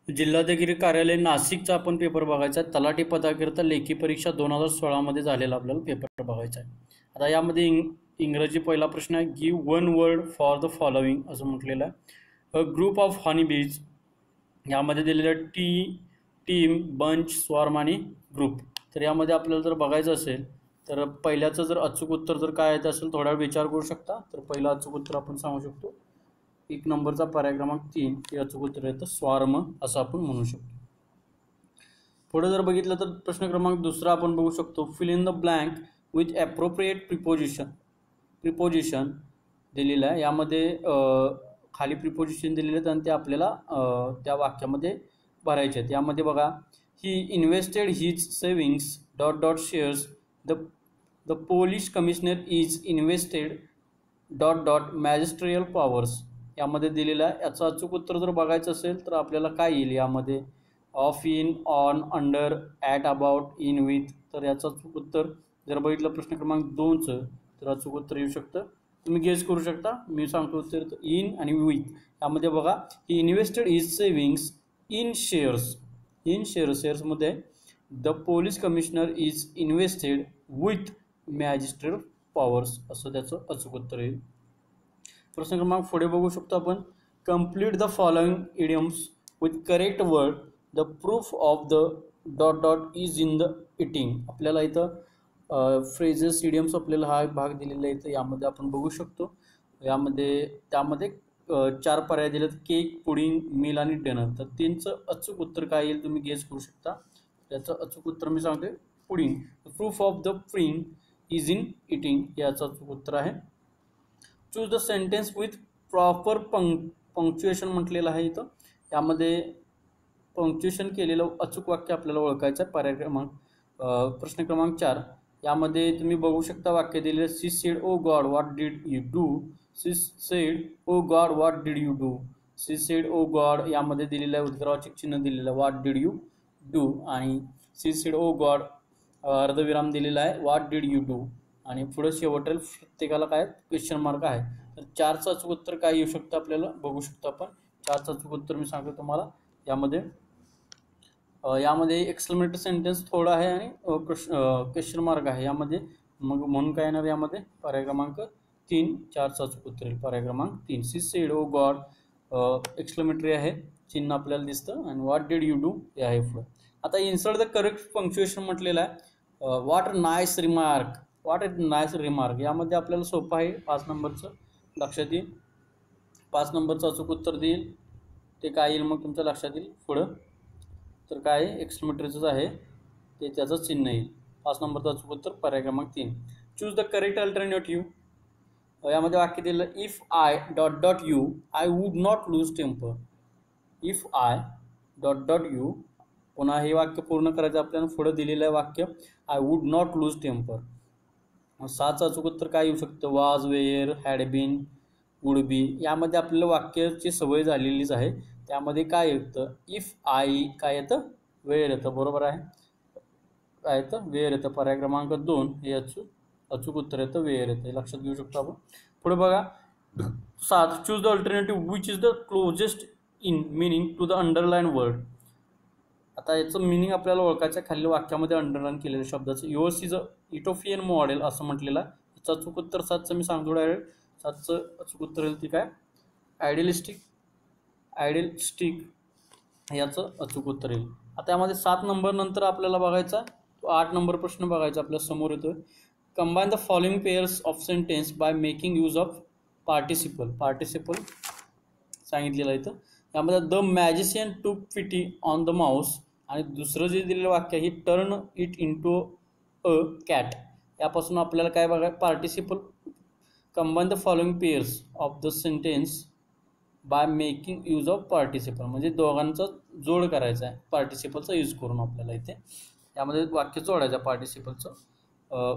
जिल्हाधिकारी कार्यालय नाशिकचा आपण पेपर बघायचा आहे. तलाठी पदाकरिता लेखी परीक्षा 2016 मध्ये झालेला आपल्याला पेपर बघायचा आहे. आता यामध्ये इंग्रजी पहिला प्रश्न आहे, give one word for the following असं म्हटलेलं आहे. अ ग्रुप ऑफ हनी बीज, यामध्ये दिलेलं टीम, बंच, स्वार्म आणि ग्रुप. तर यामध्ये आपल्याला जर बघायचं असेल तर पहिल्याचं जर अचूक उत्तर जर काय येत असेल थोडा विचार करू शकता. तर पहिलं अचूक उत्तर आपण सांगू शकतो, 1 नंबरचा पर्याय क्रमांक 3 हे अचूक उत्तर येतं स्वार्म असं आपण म्हणू शकतो. पुढे जर बघितलं तर प्रश्न क्रमांक दुसरा आपण बघू शकतो, fill in the blank with appropriate preposition दिलेलं आहे. यामध्ये खाली प्रिपोजिशन दिलेले आहेत आणि ते आपल्याला त्या वाक्यामध्ये भरायचे आहेत. यामध्ये बघा, he invested his savings dot dot shares, the police commissioner is invested dot dot magisterial powers. यामध्ये दिलेलं आहे. याचं अचूक उत्तर जर बघायचं असेल तर आपल्याला काय येईल यामध्ये, of, in, on, under, at, about, in, with. तर याचं अचूक उत्तर जर बघितलं प्रश्न क्रमांक 2चं तर अचूक उत्तर येऊ शकतं, तुम्ही गेस करू शकता. मी सांगतो उत्तर, इन आणि विथ. यामध्ये बघा, he invested is savings in शेअर्समध्ये the police commissioner is invested with magisterial powers असं त्याचं अचूक उत्तर येईल. प्रश्न क्रमांक पुढे बघू शकतो आपण, complete the following idioms with correct word, the proof of the dot dot is in the eating. आपल्याला इथं फ्रेजेस इडियम्स आपल्याला हा भाग दिलेला आहे. इथं यामध्ये आपण बघू शकतो, त्यामध्ये 4 पर्याय दिलेत, केक, पुडिंग, मील आणि डिनर. तर 3चं अचूक उत्तर काय येईल तुम्ही गेस करू शकता. त्याचं अचूक उत्तर मी सांगते, pudding. Proof of the print is in eating याचं अचूक उत्तर आहे. Choose the sentence with proper punctuation म्हटलेलं आहे इथं. यामध्ये पंक्च्युएशन केलेलं अचूक वाक्य आपल्याला ओळखायचं आहे. पर्याय क्रमांक प्रश्न क्रमांक 4 यामध्ये तुम्ही बघू शकता वाक्य दिलेलं, she said oh God what did you do. She said oh God what did you do. She said oh God यामध्ये दिलेलं आहे उद्गाराचे चिन्ह दिलेलं आहे, व्हॉट डिड यू डू. आणि सी सेड ओ गॉड अर्धविराम दिलेला आहे, व्हॉट डिड यू डू. आणि पुढे शेवटेल प्रत्येकाला काय क्वेश्चन मार्क आहे. तर 4चं अचूक उत्तर काय येऊ शकतं आपल्याला बघू शकतो आपण. 4चं अचूक उत्तर मी सांगतो तुम्हाला. यामध्ये एक्सक्लेमेटरी सेंटेन्स थोडा आहे आणि क्वेश्चन मार्क आहे यामध्ये. मग म्हणून काय येणार यामध्ये, पर्याय क्रमांक 3 4चं अचूक उत्तर येईल. पर्याय क्रमांक 3 she said oh God exclamatory आहे, चिन्ह आपल्याला दिसतं, आणि व्हॉट डिड यू डू हे आहे पुढं. आता इन्सर्ट द करेक्ट पंक्च्युएशन म्हटलेलं आहे. व्हॉट अ नाईस रिमार्क यामध्ये आपल्याला सोपं आहे. 5 नंबरचं लक्षात येईल. 5 नंबरचं अचूक उत्तर देईल ते काय येईल मग तुमच्या लक्षात येईल पुढं. तर काय एक्सक्लेमेटरीचंच आहे ते, त्याचं चिन्ह येईल. 5 नंबरचं अचूक उत्तर पर्याय क्रमांक 3. Choose the correct alternative. यामध्ये वाक्य दिलं, if I dot dot you I would not lose temper. If I dot dot you, पुन्हा हे वाक्य पूर्ण करायचं आपल्याला. पुढं दिलेलं आहे वाक्य, I would not lose temper. 6चं अचूक उत्तर काय येऊ शकतं, was, were, had been, would be. यामध्ये आपल्याला वाक्याची सवय झालेलीच आहे. त्यामध्ये काय येतं, इफ आय काय येतं, वेअर येतं. बरोबर आहे, काय येतं, वेअर येतं. पर्याय क्रमांक 2 हे अचूक उत्तर येतं, वेअर येतं. हे लक्षात घेऊ शकतो आपण. पुढे बघा 7, choose the alternative which is the closest in meaning to the underline word. आता याचं मिनिंग आपल्याला ओळखायचं आहे. खालील वाक्यामध्ये अंडरलाईन केलेल्या शब्दाचं, योर्स इज अ इटोपियन मॉडेल असं म्हटलेलं आहे. याचं अचूक उत्तर 7चं मी सांगतो डायरेक्ट. 7चं अचूक उत्तर येईल ती काय, आयडियलिस्टिक याचं अचूक उत्तर येईल. आता यामध्ये 7 नंबर नंतर आपल्याला बघायचा तो 8 नंबर प्रश्न बघायचा आपल्या समोर येतोय. Combine the following pairs of sentence by making use of participle सांगितलेलं आहे इथं. यामध्ये द मॅजिशियन टूक पिटी ऑन द माऊस, आणि दुसरं जे दिलेलं वाक्य आहे, turn it into a cat. यापासून आपल्याला काय बघा, participle. Combine the following pairs of the sentence by making use of participle, म्हणजे दोघांचा जोड करायचा आहे पार्टिसिपलचा यूज करून आपल्याला इथे. यामध्ये वाक्य जोडायचं पार्टिसिपलचा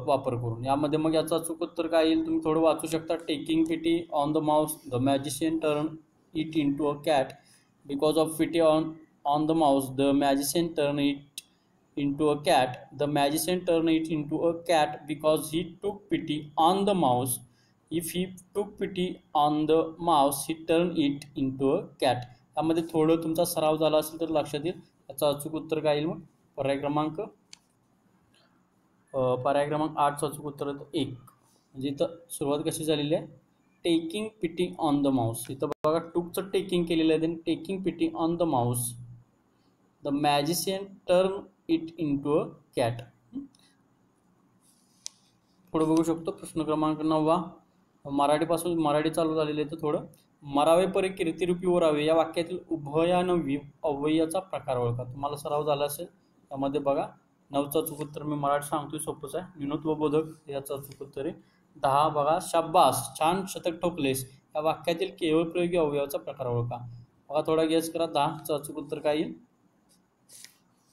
वापर करून. यामध्ये मग याचं अचूक उत्तर काय येईल तुम्ही थोडं वाचू शकता. Taking pity on the mouse, the magician turn it into a cat. Because of pity on the mouse, the magician turn it into a cat. The magician turned it into a cat because he took pity on the mouse. If he took pity on the mouse, he turned it into a cat. यामध्ये थोडं तुमचा सराव झाला असेल तर लक्षात येईल. याचं अचूक उत्तर काय येईल मग पर्याय क्रमांक 8चं अचूक उत्तर 1. म्हणजे इथं सुरुवात कशी झालेली आहे, taking pitying on the mouse. इथं बघा टूकचं टेकिंग केलेलं आहे, then taking pitying on the mouse the magician turn it into a cat. पुढे बघू शकतो प्रश्न क्रमांक 9. मराठीपासून मराठी चालू झालेले आहे. तर थोडं मरावे परी कीर्तिरूपी ओरावे या वाक्यातील उभयान्वयी अव्ययाचा प्रकार ओळखा. तुम्हाला सराव झाला असेल. त्यामध्ये बघा 9चं अचूक उत्तर मी मराठी सांगतोय, सोपंच आहे. विनोद व बोधक याचं अचूक उत्तर आहे. 10 बघा शाब्बास छान शतक ठोकलेस या वाक्यातील केवळ प्रयोगी अवयवाचा प्रकार ओळखा. बघा थोडा गेस करा. 10चं अचूक उत्तर काय येईल?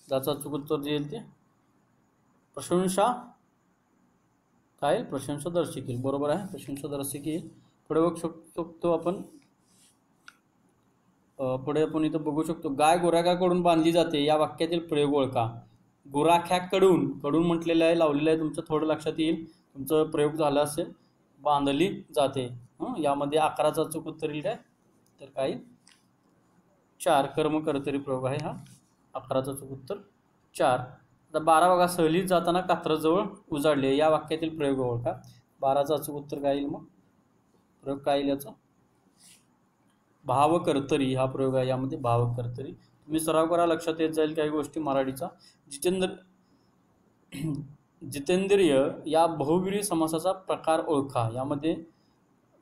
10चं अचूक उत्तर जे येईल ते प्रशंसा काय, प्रशंसादर्शक येईल. बरोबर आहे, प्रशंसादर्शक येईल. पुढे बघू शकतो आपण इथं बघू शकतो गाय गुराख्याकडून बांधली जाते या वाक्यातील प्रयोग ओळखा. गुराख्याकडून कडून म्हटलेलं आहे, लावलेलं आहे. तुमचं थोडं लक्षात येईल, तुमचं प्रयोग झाला असेल. बांधली जाते. यामध्ये 11चं अचूक उत्तर येईल काय, तर काय 4 कर्म कर्तरी प्रयोग आहे हा. 11चं अचूक उत्तर 4. आता 12 बघा सहलीत जाताना कात्रजवळ उजाडले या वाक्यातील प्रयोग ओळखा. 12चं अचूक उत्तर काय येईल मग, प्रयोग काय येईल याचा, भावकर्तरी हा प्रयोग आहे. यामध्ये भावकर्तरी तुम्ही सराव करा, लक्षात येत जाईल काही गोष्टी मराठीचा. जितेंद्रिय या बहुव्रीही समासाचा प्रकार ओळखा. यामध्ये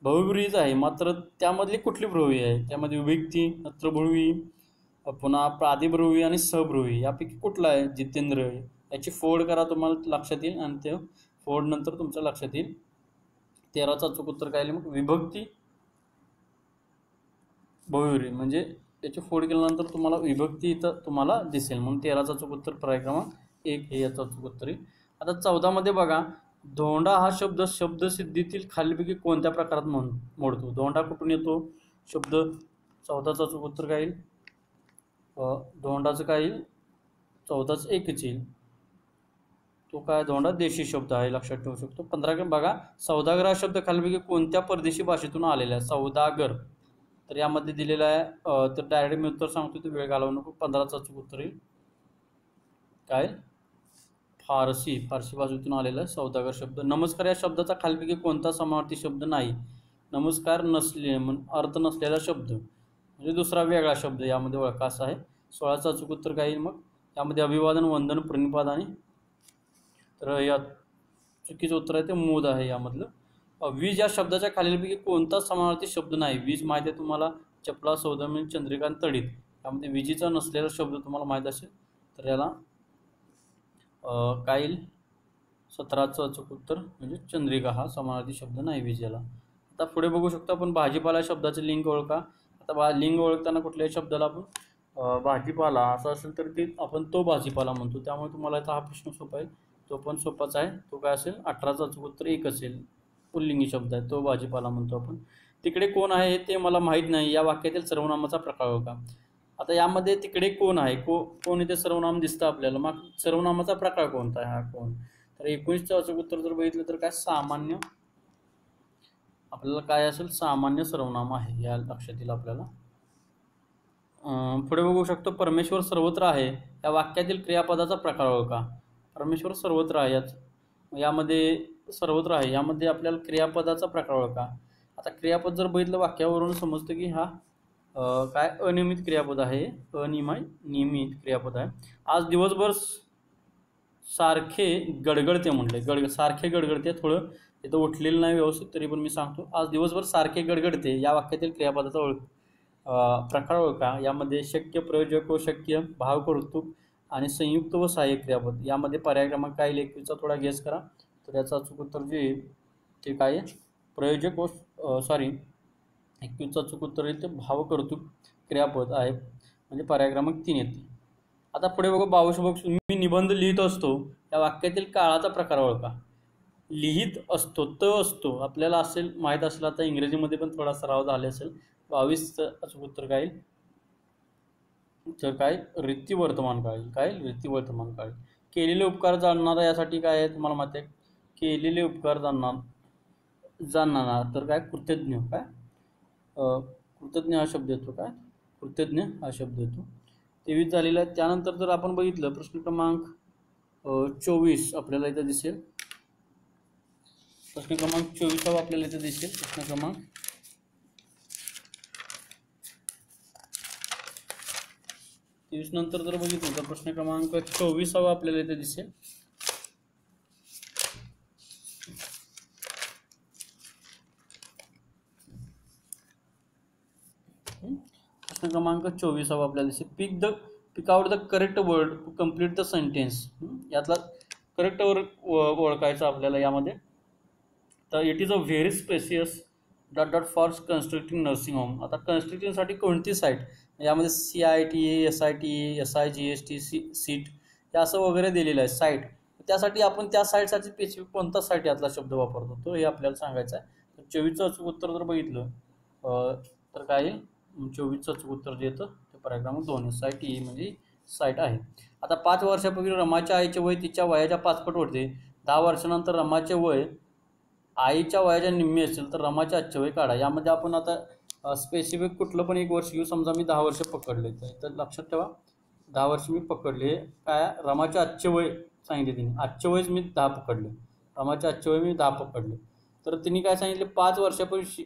बहुव्रीहीच आहे, मात्र त्यामधली कुठली बहुव्रीही आहे, त्यामध्ये विभक्ती, नत्रबहुव्रीही, पुन्हा प्रादिबहुव्रीही आणि सहबहुव्रीही यापैकी कुठला आहे जितेंद्र. याची फोड करा, तुम्हाला लक्षात येईल. आणि ते फोड नंतर तुमच्या लक्षात येईल. 13चं अचूक उत्तर काय येईल मग विभक्ती बहुव्रीही, म्हणजे त्याची फोड केल्यानंतर तुम्हाला विभक्ती इथं तुम्हाला दिसेल. म्हणून 13चं अचूक उत्तर पर्याय क्रमांक 1 हे याचं अचूक उत्तर आहे. आता 14 मध्ये बघा धोंडा हा शब्द शब्दसिद्धीतील खालीलपैकी कोणत्या प्रकारात मोडतो. धोंडा कुठून येतो शब्द. 14चं अचूक उत्तर काय येईल, धोंडाचं काय येईल, 14चं एकच येईल. तो काय धोंडा देशी शब्द आहे, लक्षात ठेवू शकतो. 15 बघा सौदागर हा शब्द खालीलपैकी कोणत्या परदेशी भाषेतून आलेला आहे. सौदागर तर यामध्ये दिलेला आहे. तर डायरेक्ट मी उत्तर सांगतो, ते वेळ घालवू नको. 15चं अचूक उत्तर येईल काय फारसी भाषेतून आलेला आहे सौदागर शब्द. नमस्कार या शब्दाचा खालीलपैकी कोणता समानार्थी शब्द नाही. नमस्कार नसले अर्थ नसलेला शब्द, म्हणजे दुसरा वेगळा शब्द यामध्ये ओळखा असा आहे. 16चं अचूक उत्तर काय येईल मग, यामध्ये अभिवादन, वंदन, प्रणिपात आणि तर या चुकीचं उत्तर आहे ते मोद आहे यामधलं. वीज या शब्दाच्या खालीलपैकी कोणता समानार्थी शब्द नाही. वीज माहिती आहे तुम्हाला, चपला, सौदामिनी, चंद्रिकांत, तडीत यामध्ये विजेचा नसलेला शब्द तुम्हाला माहीत असेल तर याला काय येईल 17चं अचूक उत्तर म्हणजे चंद्रिका हा समानार्थी शब्द नाही विजेला. आता पुढे बघू शकतो आपण भाजीपाला शब्दाचे लिंग ओळखा. आता लिंग ओळखताना कुठल्याही शब्दाला आपण भाजीपाला असं असेल तर ते आपण तो भाजीपाला म्हणतो. त्यामुळे तुम्हाला आता हा प्रश्न सोपा आहे, तो पण सोपाच आहे. तो काय असेल 18चं अचूक उत्तर 1 असेल. पुल्लिंगी शब्द आहे, तो भाजीपाला म्हणतो आपण. तिकडे कोण आहे ते मला माहीत नाही या वाक्यातील सर्वनामाचा प्रकार ओळखा. आता यामध्ये तिकडे कोण आहे, कोण इथे सर्वनाम दिसतं आपल्याला, मग सर्वनामाचा प्रकार कोणता आहे हा कोण. तर 19चं अचूक उत्तर जर बघितलं तर काय सामान्य, आपल्याला काय असेल सामान्य सर्वनाम आहे, या लक्षात येईल आपल्याला. पुढे बघू शकतो परमेश्वर सर्वत्र आहे या वाक्यातील क्रियापदाचा प्रकार ओळखा. परमेश्वर सर्वत्र आहे यामध्ये सर्वत्र आहे यामध्ये आपल्याला क्रियापदाचा प्रकार ओळखा. आता क्रियापद जर बघितलं वाक्यावरून समजतं की हा काय अनियमित क्रियापद आहे, नियमित क्रियापद आहे. आज दिवसभर सारखे गडगडते म्हटले, सारखे गडगडते, थोडं इथं उठलेलं नाही व्यवस्थित तरी पण मी सांगतो. आज दिवसभर सारखे गडगडते या वाक्यातील क्रियापदाचा प्रकार ओळखा. यामध्ये शक्य, प्रयोजक व शक्य, भाव, कौतुक आणि संयुक्त व सहाय्यक क्रियापद. यामध्ये पर्याय क्रमांक काय येईल 21चा थोडा गेस करा. तर याचं अचूक उत्तर जे येईल ते काय आहे प्रयोजक व 21चं अचूक उत्तर येईल ते भाव, कौतुक क्रियापद आहे, म्हणजे पर्याय क्रमांक 3 येते. आता पुढे बघू 22 मी निबंध लिहित असतो या वाक्यातील काळाचा प्रकार ओळखा. लिहित असतो, असतो आपल्याला असेल माहीत असेल. आता इंग्रजीमध्ये पण थोडा सराव झाले असेल. 22चं अचूक उत्तर काय येईल तर काय रीती वर्तमान काळ, काय रीती वर्तमान काळ. केलेले उपकार जाणणारा यासाठी काय आहे तुम्हाला माहिती आहे, केलेले उपकार जाणणारा तर काय कृतज्ञ, काय कृतज्ञ हा शब्द येतो काय कृतज्ञ हा शब्द येतो. 23 झालेला आहे. त्यानंतर जर आपण बघितलं प्रश्न क्रमांक 24 आपल्याला इथं दिसेल. प्रश्न क्रमांक 24 आपल्याला इथं दिसेल. प्रश्न क्रमांक 23 नंतर जर बघितलं तर प्रश्न क्रमांक 24 आपल्याला इथे दिसेल. प्रश्न क्रमांक 24 आपल्याला दिसेल. Pick out the correct word to complete the sentence. यातला करेक्ट वर्ड ओळखायचा आपल्याला यामध्ये. तर it is a very spacious dot for constructing nursing home. आता कन्स्ट्रक्टिंगसाठी कोणती साईट, यामध्ये CITA, SITA, SIGST, सीट हे असं वगैरे दिलेलं आहे साईट. त्यासाठी आपण त्या साईटसाठी स्पेसिफिक कोणता साईट यातला शब्द वापरतो तो हे आपल्याला सांगायचं आहे. तर 24चं अचूक उत्तर जर बघितलं तर काय येईल, 24चं अचूक उत्तर जे येतं ते पर्याय क्रमांक 2 साईट ही म्हणजे साईट आहे. आता 5 वर्षापूर्वी रमाच्या आईचे वय तिच्या वयाच्या 5 पट होते. 10 वर्षानंतर रमाचे वय आईच्या वयाच्या निम्मे असेल तर रमाचे आजचे वय काढा. यामध्ये आपण आता स्पेसिफिक कुठलं पण एक वर्ष घेऊ. समजा मी 10 वर्ष पकडले तर लक्षात ठेवा 10 वर्ष मी पकडले. काय रमाचे आजचे वय सांगितले तिने, आजचे वयच मी 10 पकडले, रमाचे आजचे वय मी 10 पकडले. तर तिने काय सांगितले 5 वर्षापूर्वी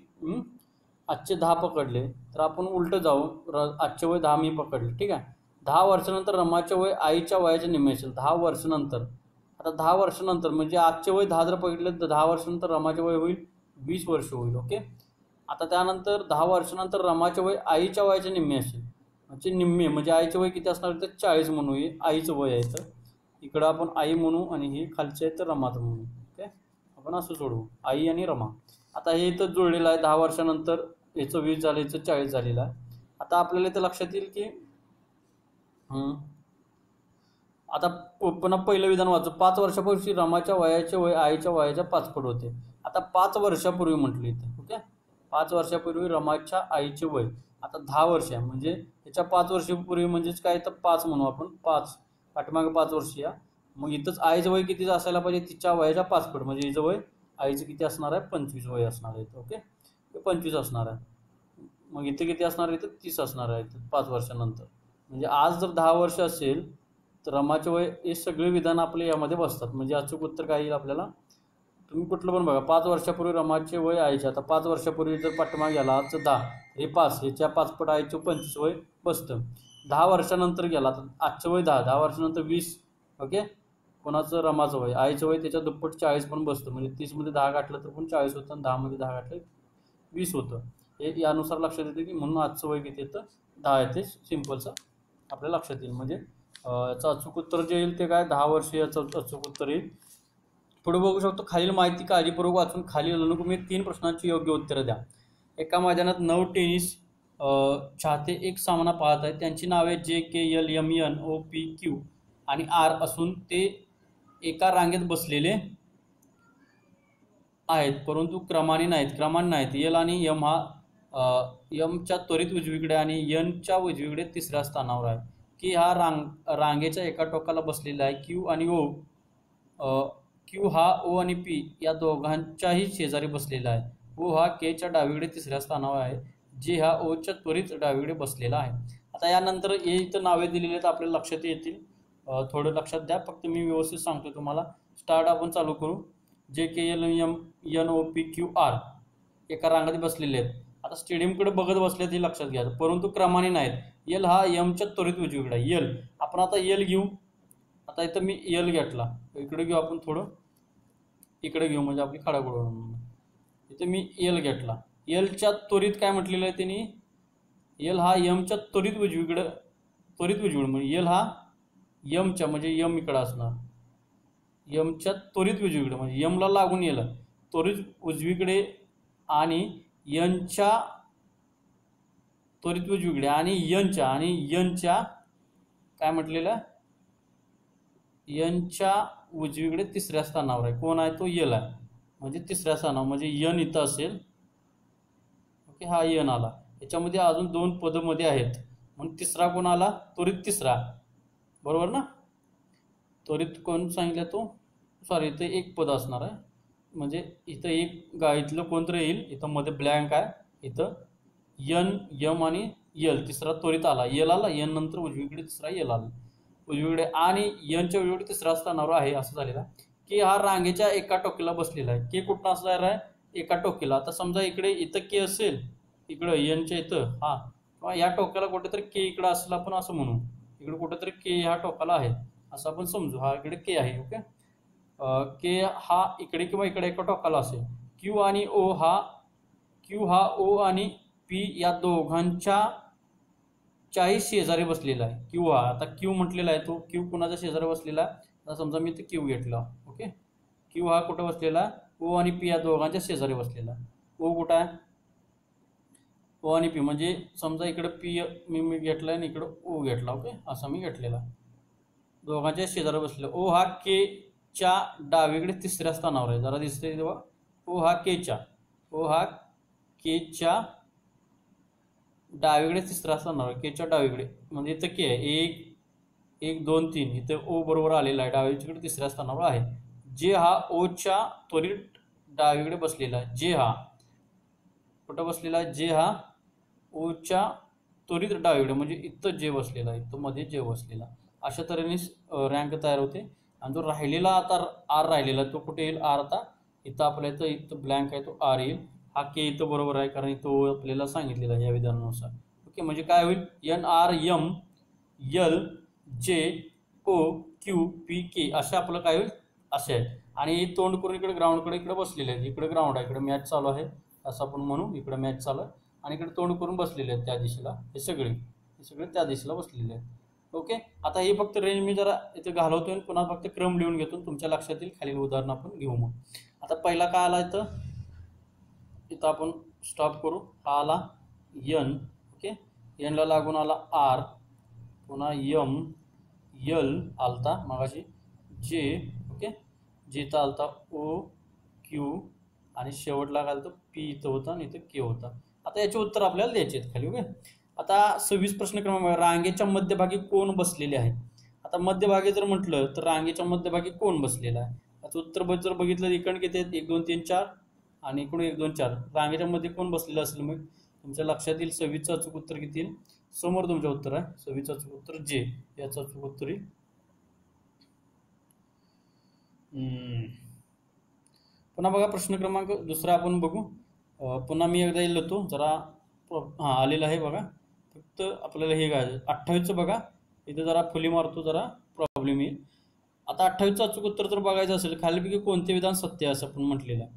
आजचे 10 पकडले. तर आपण उलटं जाऊ, आजचे वय 10 मी पकडले, ठीक आहे. 10 वर्षानंतर रमाचे वय आईच्या वयाच्या निम्मे असेल. 10 वर्षानंतर, आता 10 वर्षानंतर म्हणजे आजचे वय 10 जर बघितले तर 10 वर्षानंतर रमाचे वय होईल 20 वर्ष होईल. ओके. आता त्यानंतर 10 वर्षानंतर रमाचे वय आईच्या वयाच्या निम्मे असेल. म्हणजे निम्मे म्हणजे आईचे वय किती असणार तर 40 म्हणू. हे आईचं वय आहे. तर इकडं आपण आई म्हणू आणि हे खालचे आहे तर रमाचं म्हणू. ओके, आपण असं सोडवू आई आणि रमा. आता हे इथं जुळलेलं आहे. 10 वर्षानंतर याचं 20 झालं, याचं 40 झालेलं आहे. आता आपल्याला इथं लक्षात येईल की आता पुन्हा पहिलं विधान वाचू. 5 वर्षापूर्वी रमाच्या वयाचे वय आईच्या वयाच्या 5 पट होते. आता 5 वर्षापूर्वी म्हटलं इथं. ओके, 5 वर्षापूर्वी रमाच्या आईचे वय आता 10 वर्ष आहे म्हणजे त्याच्या 5 वर्षापूर्वी म्हणजेच काय तर 5 म्हणू आपण. 5 पाठीमागे 5 वर्ष या. मग इथंच आईचं वय किती असायला पाहिजे तिच्या वयाच्या 5 पट म्हणजे हिचं वय आईचं किती असणार आहे 25 वय असणार आहे. ओके, ते 25 असणार आहे. मग इथे किती असणार आहे, इथं 30 असणार आहे 5 वर्षानंतर. म्हणजे आज जर 10 वर्ष असेल तर रमाचे वय हे सगळे विधान आपले यामध्ये बसतात. म्हणजे अचूक उत्तर काय येईल आपल्याला, तुम्ही कुठलं पण बघा. 5 वर्षापूर्वी रमाचे वय आईचे, आता 5 वर्षापूर्वी जर पाठीमागे गेला आजचं 10 हे 5 ह्याच्या 5 पट आईचं 25 वय बसतं. 10 वर्षानंतर गेला तर आजचं वय 10, 10 वर्षानंतर 20. ओके, कोणाचं रमाचं वय आईचं वय त्याच्या दुप्पट 40 पण बसतं. म्हणजे 30मध्ये 10 गाठलं तर पण 40 होतं आणि 10मध्ये 10 गाठलं 20 होतं. हे यानुसार लक्षात येते की म्हणून आजचं वय किती येतं 10 येते. सिम्पलचं आपल्या लक्षात येईल. म्हणजे याचं अचूक उत्तर जे येईल ते काय 10 वर्ष याचं अचूक उत्तर येईल. पुढे बघू शकतो. खालील माहिती काळजीपूर्वक वाचून खालील अनुक्रमित 3 प्रश्नांची योग्य उत्तरं द्या. एका मैदानात 9 टेनिस चाहते एक सामना पाहत आहेत. त्यांची नावे JKLMNOPQ आणि R असून ते एका रांगेत बसलेले आहेत परंतु क्रमाने नाहीत. L आणि M हा Mच्या त्वरित उजवीकडे आणि Nच्या उजवीकडे तिसऱ्या स्थानावर आहे. की हा रांगेच्या एका टोकाला बसलेला आहे. Q हा O आणि P या दोघांच्याही शेजारी बसलेला आहे. O हा Kच्या डावीकडे तिसऱ्या स्थानावर आहे. J हा Oच्या त्वरित डावीकडे बसलेला आहे. आता यानंतर हे इथं नावे दिलेली आहेत आपल्याला लक्षात येतील. थोडं लक्षात द्या, फक्त मी व्यवस्थित सांगतो तुम्हाला. स्टार्ट आपण चालू करू. JKLMNOPQR एका रांगेत बसलेले आहेत. आता स्टेडियमकडे बघत बसले ते लक्षात घ्या परंतु क्रमाने नाहीत. L हा Mच्या त्वरित उजवीकडे आहे. L आपण आता L घेऊ. आता इथं मी L घेतला, इकडे घेऊ आपण, थोडं इकडे घेऊ म्हणजे आपली खडाखोड. इथं मी L घेतला. Lच्या त्वरित काय म्हटलेलं आहे त्यांनी, L हा Mच्या त्वरित उजवीकडे म्हणजे L हा Mच्या म्हणजे M इकडे असणार. Mच्या त्वरित उजवीकडे म्हणजे Mला लागून L त्वरित उजवीकडे आणि Nच्या त्वरित उजवीकडे आणि Nच्या काय म्हटलेलं, Nच्या उजवीकडे तिसऱ्या स्थानावर आहे. कोण आहे तो L आहे म्हणजे तिसऱ्या स्थानावर म्हणजे N इथं असेल. ओके, हा N आला. याच्यामध्ये अजून 2 पद मध्ये आहेत म्हणून तिसरा कोण आला, त्वरित तिसरा. बरोबर ना. त्वरित कोण सांगितलं तो, सॉरी इथं एक पद असणार आहे म्हणजे इथं एक इथलं कोणतरी येईल. इथं मध्ये ब्लँक आहे. इथं N M आणि यल, तिसरा त्वरित आला, यल आला, यन नंतर उजवीकडे तिसरा यल आला उजवीकडे, आणि यनच्या उजवीकडे तिसरा स्थानावर आहे असं झालेला. के हा रांगेच्या एका टोकीला बसलेला आहे. के कुठं असणार आहे? एका टोकीला. आता समजा इकडे इथं के असेल, इकडं यनच्या इथं हा, किंवा या टोक्याला कुठेतरी के इकडं असेल, आपण असं म्हणू, इकडे कुठेतरी के ह्या टोकाला आहे असं आपण समजू. हा इकडे के आहे. ओके, के हा इकडे किंवा इकडे एका टोकाला असेल. क्यू आणि ओ हा, क्यू हा ओ आणि पी या दोघांच्या चाही शेजारी बसलेला आहे. क्यू हा, आता क्यू म्हटलेला आहे, तो क्यू कुणाच्या शेजारी बसलेला आहे? आता समजा मी ते क्यू घेतला. ओके, क्यू हा कुठं बसलेला? ओ आणि पी या दोघांच्या शेजारी बसलेला. ओ कुठं आहे? ओ आणि पी म्हणजे समजा इकडं पी मी घेतला आणि इकडं ओ घेतला. ओके, असा मी घेतलेला, दोघांच्या शेजारी बसलेला. ओ हा के च्या डावीकडे तिसऱ्या स्थानावर आहे. जरा दिसते तेव्हा, ओ हा केच्या, ओ हा केच्या डावीकडे तिसरा स्थानावर, केच्या डावीकडे म्हणजे इथं के आहे, 1 1 2 3, इथं ओ बरोबर आलेला आहे, डावीकडे तिसऱ्या स्थानावर आहे. जे हा ओच्या त्वरित डावीकडे बसलेला आहे. जे हा कुठं बसलेला आहे? जे हा ओच्या त्वरित डावीकडे म्हणजे इथं जे बसलेला आहे, इथं मध्ये जे बसलेला. अशा तऱ्हेने रँक तयार होते. आणि जो राहिलेला आता आर राहिलेला तो कुठे येईल? आर आता इथं आपल्या इथं ब्लँक आहे, तो आर येईल. हा के इथं बरोबर आहे, कारण तो आपल्याला सांगितलेला आहे या विधानानुसार. ओके, म्हणजे काय होईल? एन आर एम यल जे ओ क्यू पी के असे आपलं काय होईल? असे आहे. आणि तोंड करून इकडे ग्राउंडकडे इकडे बसलेले आहेत. इकडे ग्राउंड आहे, इकडे मॅच चालू आहे असं आपण म्हणू. इकडे मॅच चालू आहे आणि इकडे तोंड करून बसलेले आहेत त्या दिशेला. हे सगळे त्या दिशेला बसलेले आहेत. ओके, आता हे फक्त रेंज मी जरा इथे घालवतो आणि पुन्हा फक्त क्रम लिहून घेतो, तुमच्या लक्षात येईल. खालील उदाहरण आपण घेऊ. मग आता पहिला काय आला इथं आपण स्टॉप करू. हा आला यन. ओके, यनला लागून आला आर, पुन्हा यम, यल आलता मगाशी, जे. ओके, जेचा आलता ओ क्यू, आणि शेवटला काय आलतं? पी इथं होता आणि इथं के होता. आता याचे उत्तर आपल्याला द्यायचे आहेत खाली. ओके, आता 26 प्रश्न क्रमांक, रांगेच्या मध्यभागी कोण बसलेले आहे? आता मध्यभागी जर म्हटलं तर रांगेच्या मध्यभागी कोण बसलेला आहे? आता उत्तर जर बघितलं, इकडे किती आहेत? 1 2 3 4 आणि इकडून 1 2 4. रांगेच्या मध्ये कोण बसलेलं असेल? मग तुमच्या लक्षात येईल. 26चं अचूक उत्तर किती येईल? समोर तुमचं उत्तर आहे. 26चं अचूक उत्तर जे, याचं अचूक उत्तर येईल. पुन्हा बघा प्रश्न क्रमांक दुसरा आपण बघू. पुन्हा मी एकदा येईल तो जरा, हां आलेला आहे बघा. फक्त आपल्याला हे काय 28चं बघा, इथं जरा फुली मारतो, जरा प्रॉब्लेम येईल. आता 28चं अचूक उत्तर जर बघायचं असेल, खालीपैकी कोणते विधान सत्य आहे असं आपण म्हटलेलं आहे.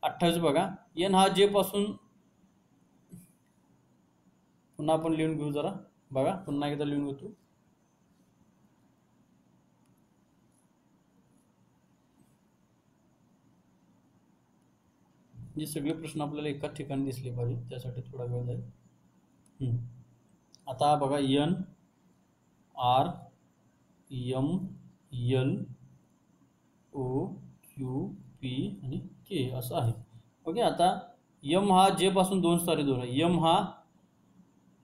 28 बघा, एन हा जे पासून, पुन्हा आपण लिहून घेऊ जरा बघा, पुन्हा एकदा लिहून घेतो. हे सगळे प्रश्न आपल्याला एकाच ठिकाणी दिसले पाहिजे, त्यासाठी थोडा वेळ जाईल. आता बघा, N R M L O Q P आणि के असं आहे. ओके, आता यम हा जे पासून 2 स्थाने दूर आहे. यम हा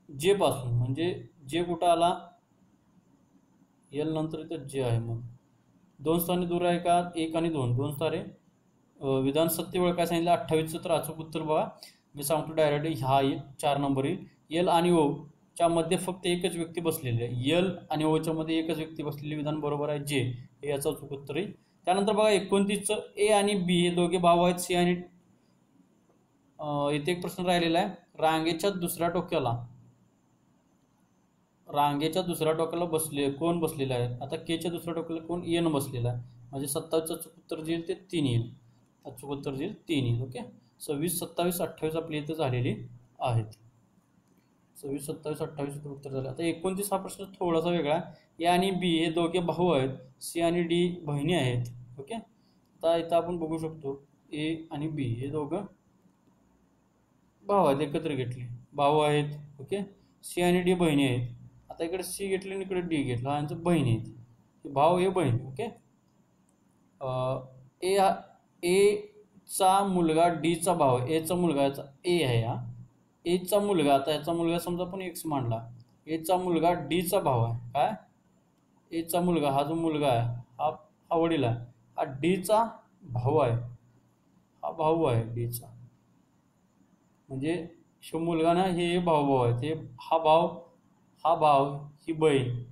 जे पासून म्हणजे जे कुठं आला? यल नंतर इथं जे आहे, मग 2 स्थाने दूर आहे का? 1 आणि 2, 2 स्थाने. विधान सत्य वेळ काय सांगितलं? 28चं तर अचूक उत्तर बघा, मी सांगतो डायरेक्ट, हा येईल 4 नंबर येईल. यल आणि ओ च्या मध्ये फक्त एकच व्यक्ती बसलेली आहे. यल आणि ओच्या मध्ये एकच व्यक्ती बसलेली, विधान बरोबर आहे, जे, हे याचं अचूक उत्तर येईल. त्यानंतर बघा 29चं ए आणि बी हे दोघे भाऊ आहेत. सी आणि इथे एक प्रश्न राहिलेला आहे. रांगेच्या दुसऱ्या टोक्याला कोण बसलेला आहे? आता केच्या दुसऱ्या टोक्याला कोण? एन बसलेला आहे. म्हणजे 27चं अचूक उत्तर जे येईल ते 3 येईल. अचूक उत्तर जे येईल 3 येईल. ओके, 26 27 28 आपली इथं झालेली आहेत. 26 27 28 उत्तर झालं. आता 29 हा प्रश्न थोडासा वेगळा आहे. ए आणि बी हे दोघे भाऊ आहेत. सी आणि डी बहिणी आहेत. ओके, आता इथं आपण बघू शकतो, ए आणि बी हे दोघं भाऊ आहेत, एकत्र घेतले भाऊ आहेत. ओके, सी आणि डी बहिणी आहेत. आता इकडे सी घेतली आणि इकडे डी घेतला, यांचं बहिणी आहेत, भाऊ हे बहीण. ओके, ए चा मुलगा डी चा भाऊ, एचा मुलगा, याचा ए आहे, हा एचा मुलगा, आता याचा मुलगा समजा आपण एक्स मांडला, एचा मुलगा डी चा भाऊ आहे. काय? एचा मुलगा, हा जो मुलगा आहे हा वडील आहे, हा डी चा भाऊ आहे, हा भाऊ आहे डी चा. म्हणजे शो मुलगा ना, हे भाऊ आहेत. हे हा भाव, ही बहीण.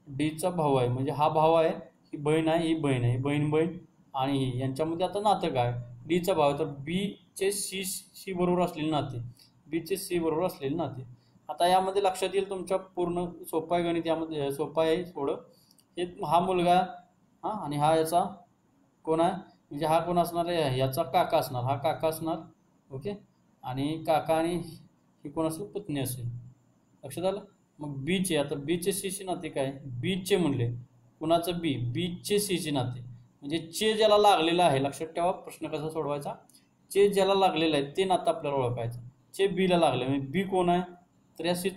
डीचा भाऊ आहे म्हणजे हा भाव आहे, ही बहीण आहे, ही बहीण आहे, बहीण बहीण आणि ही यांच्यामध्ये आता नातं काय? डीचा भाव तर बी चे सी बरोबर असलेले नाते, बी चे सी बरोबर असलेले नाते. आता यामध्ये लक्षात येईल तुमच्या पूर्ण सोपं आहे गणित, यामध्ये सोपं आहे थोडं. हे हा मुलगा हा आणि हा याचा कोण आहे म्हणजे हा कोण असणार आहे, याचा काका असणार, हा काका असणार. ओके. आणि काका आणि ही कोण असेल, पुतणी असेल. लक्षात आलं. मग बीचे, आता बीचे सीचे नाते काय? बीचे म्हणले कुणाचं? बीचे सीचे नाते म्हणजे चे ज्याला लागलेलं आहे. लक्षात ठेवा प्रश्न कसा सोडवायचा. चे ज्याला लागलेलं आहे ते नातं आपल्याला ओळखायचं. चे बीला लागले म्हणजे बी कोण आहे, तर या सी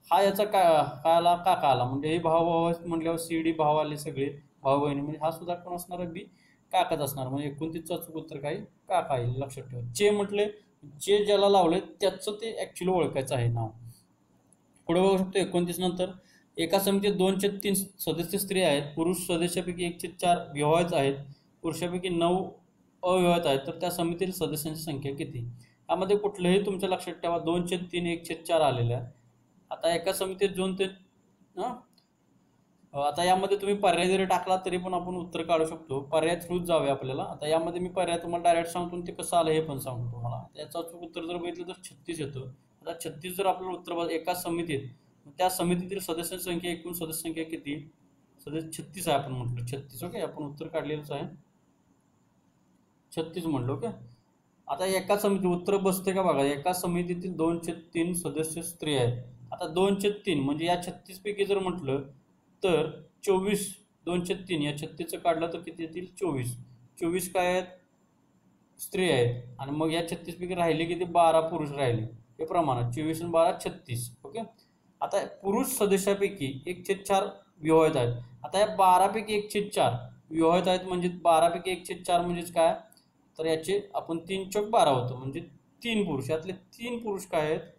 हा याचा काला काका आला म्हणजे हे भाऊ म्हटल्यावर सी डी भाव आले सगळे भाऊ बहिणी म्हणजे हा सुद्धा कोण असणार आहे, बी काकाच असणार. म्हणजे 29 अचूक उत्तर काय? काका येईल. लक्षात ठेवा. चे म्हटले, चे ज्याला लावले त्याचं ते ऍक्च्युअली ओळखायचं आहे नाव. पुढे बघू शकतो 29 नंतर, एका समितीत 2/3 सदस्य स्त्री आहेत. पुरुष सदस्यापैकी 1/4 विवाहित आहेत, पुरुषापैकी 9 अविवाहित आहेत. तर त्या समितीतील सदस्यांची संख्या किती? यामध्ये कुठलंही तुमच्या लक्षात ठेवा 2/3 1/4 आलेलं आहे. आता एका समितीत 2 ते आता यामध्ये तुम्ही पर्याय जरी टाकला तरी पण आपण उत्तर काढू शकतो. पर्याय थ्रूच जावे आपल्याला. आता यामध्ये मी पर्याय तुम्हाला डायरेक्ट सांगतो ते कसं आलं हे पण सांगतो तुम्हाला. याचं अचूक उत्तर जर बघितलं तर 36 येतं. आता 36 जर आपल्याला उत्तर एका समितीत, त्या समितीतील सदस्यांची संख्या, एकूण सदस्य संख्या किती? सदस्य 36 आहे आपण म्हटलं, 36. ओके, आपण उत्तर काढलेलंच आहे, 36 म्हणलं. ओके. आता एका समिती उत्तर बसते का बघा. एका समितीतील 2/3 सदस्य स्त्री आहेत. आता 2/3 म्हणजे या 36 पैकी जर म्हटलं तर 24, 2/3 या 36चं काढलं तर किती येतील? 24 काय आहेत? स्त्री आहेत. आणि मग या 36 पैकी राहिले किती? 12 पुरुष राहिले. हे प्रमाणात 24 आणि 12 36. ओके. आता पुरुष सदस्यापैकी 1/4 विवाहित आहेत. आता या 12 पैकी 1/4 विवाहित आहेत म्हणजे 12 पैकी 1/4 म्हणजेच काय? तर याचे आपण 3 चौक 12 होतं म्हणजे 3 पुरुष. यातले 3 पुरुष काय आहेत?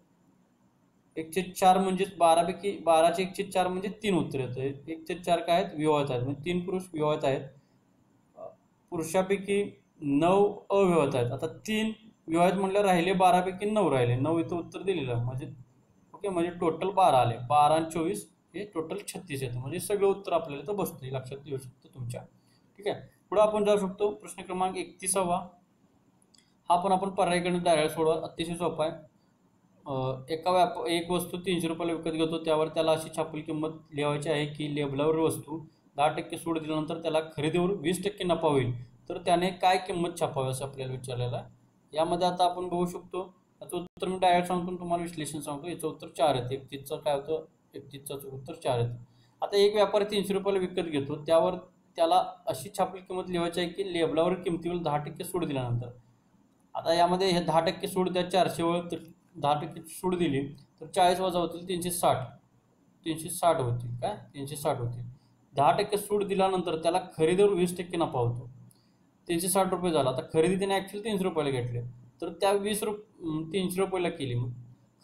1/4 म्हणजे 12 पैकी 12चे 1/4 म्हणजे 3 उत्तर येतं. 1/4 काय आहेत? विवाहित आहेत म्हणजे 3 पुरुष विवाहित आहेत. पुरुषापैकी 9 अविवाहित आहेत. आता 3 विवाहित म्हटलं राहिले 12 पैकी 9 राहिले, 9 इथं उत्तर दिलेलं म्हणजे. ओके, म्हणजे टोटल 12 आले. 12 आणि 24 हे टोटल 36 येतं. म्हणजे सगळं उत्तर आपल्याला इथं बसतं, लक्षात येऊ शकतं तुमच्या. ठीक आहे. पुढे आपण जाऊ शकतो. प्रश्न क्रमांक 31. हा पण आपण पर्याय गणित डायरेक्ट सोडवा, अतिशय सोपा आहे. एक वस्तू 300 रुपयाला विकत घेतो, त्यावर त्याला अशी छापील किंमत लिहायची आहे की लेबलावर वस्तू 10% सूट दिल्यानंतर त्याला खरेदीवर 20% नफा होईल. तर त्याने काय किंमत छापावी असं आपल्याला विचारलेलं आहे. यामध्ये आता आपण बघू शकतो. याचं उत्तर मी डायरेक्ट सांगतो, तुम्हाला विश्लेषण सांगतो. याचं उत्तर 4 येतं. 31चं काय होतं? 31चं उत्तर 4 येतं. आता एक व्यापारी 300 रुपयाला विकत घेतो, त्यावर त्याला अशी छापील किंमत लिहायची आहे की लेबलावर किमतीवर 10% सूट दिल्यानंतर. आता यामध्ये हे 10% सूट द्या 400 वर, तर 10% सूट दिली तर 40 वजा होतील 360 होतील. काय? 360 होतील. 10% सूट दिल्यानंतर त्याला खरेदीवर 20% नफा होतो. 360 रुपये झाला. आता खरेदी त्याने ॲक्च्युअली 300 रुपयाला घेतले, तर त्या 300 रुपयाला केली. मग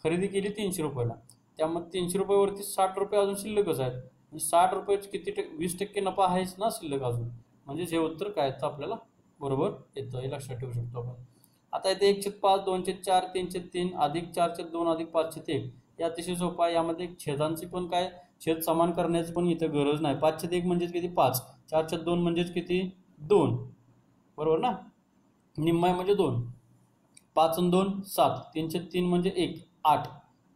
खरेदी केली 300 रुपयाला, त्यामुळे 300 रुपयावरती 60 रुपये अजून शिल्लकच आहेत. 60 रुपयाचे किती 20% नफा आहेच ना शिल्लक अजून. म्हणजेच हे उत्तर काय येतं आपल्याला बरोबर येतं, हे लक्षात ठेवू शकतो आपण. आता इथे 1/5, 2/4, 3/3 अधिक 4/2 अधिक 5/1 हे अतिशय सोपं आहे. यामध्ये छेदांची पण काय छेद समान करण्याची पण इथं गरज नाही. 5/1 म्हणजेच किती? 5. 4/2 म्हणजेच किती? 2. बरोबर ना. निम्मा म्हणजे 2. 5 आणि 2 7. 3/3 म्हणजे 1 8.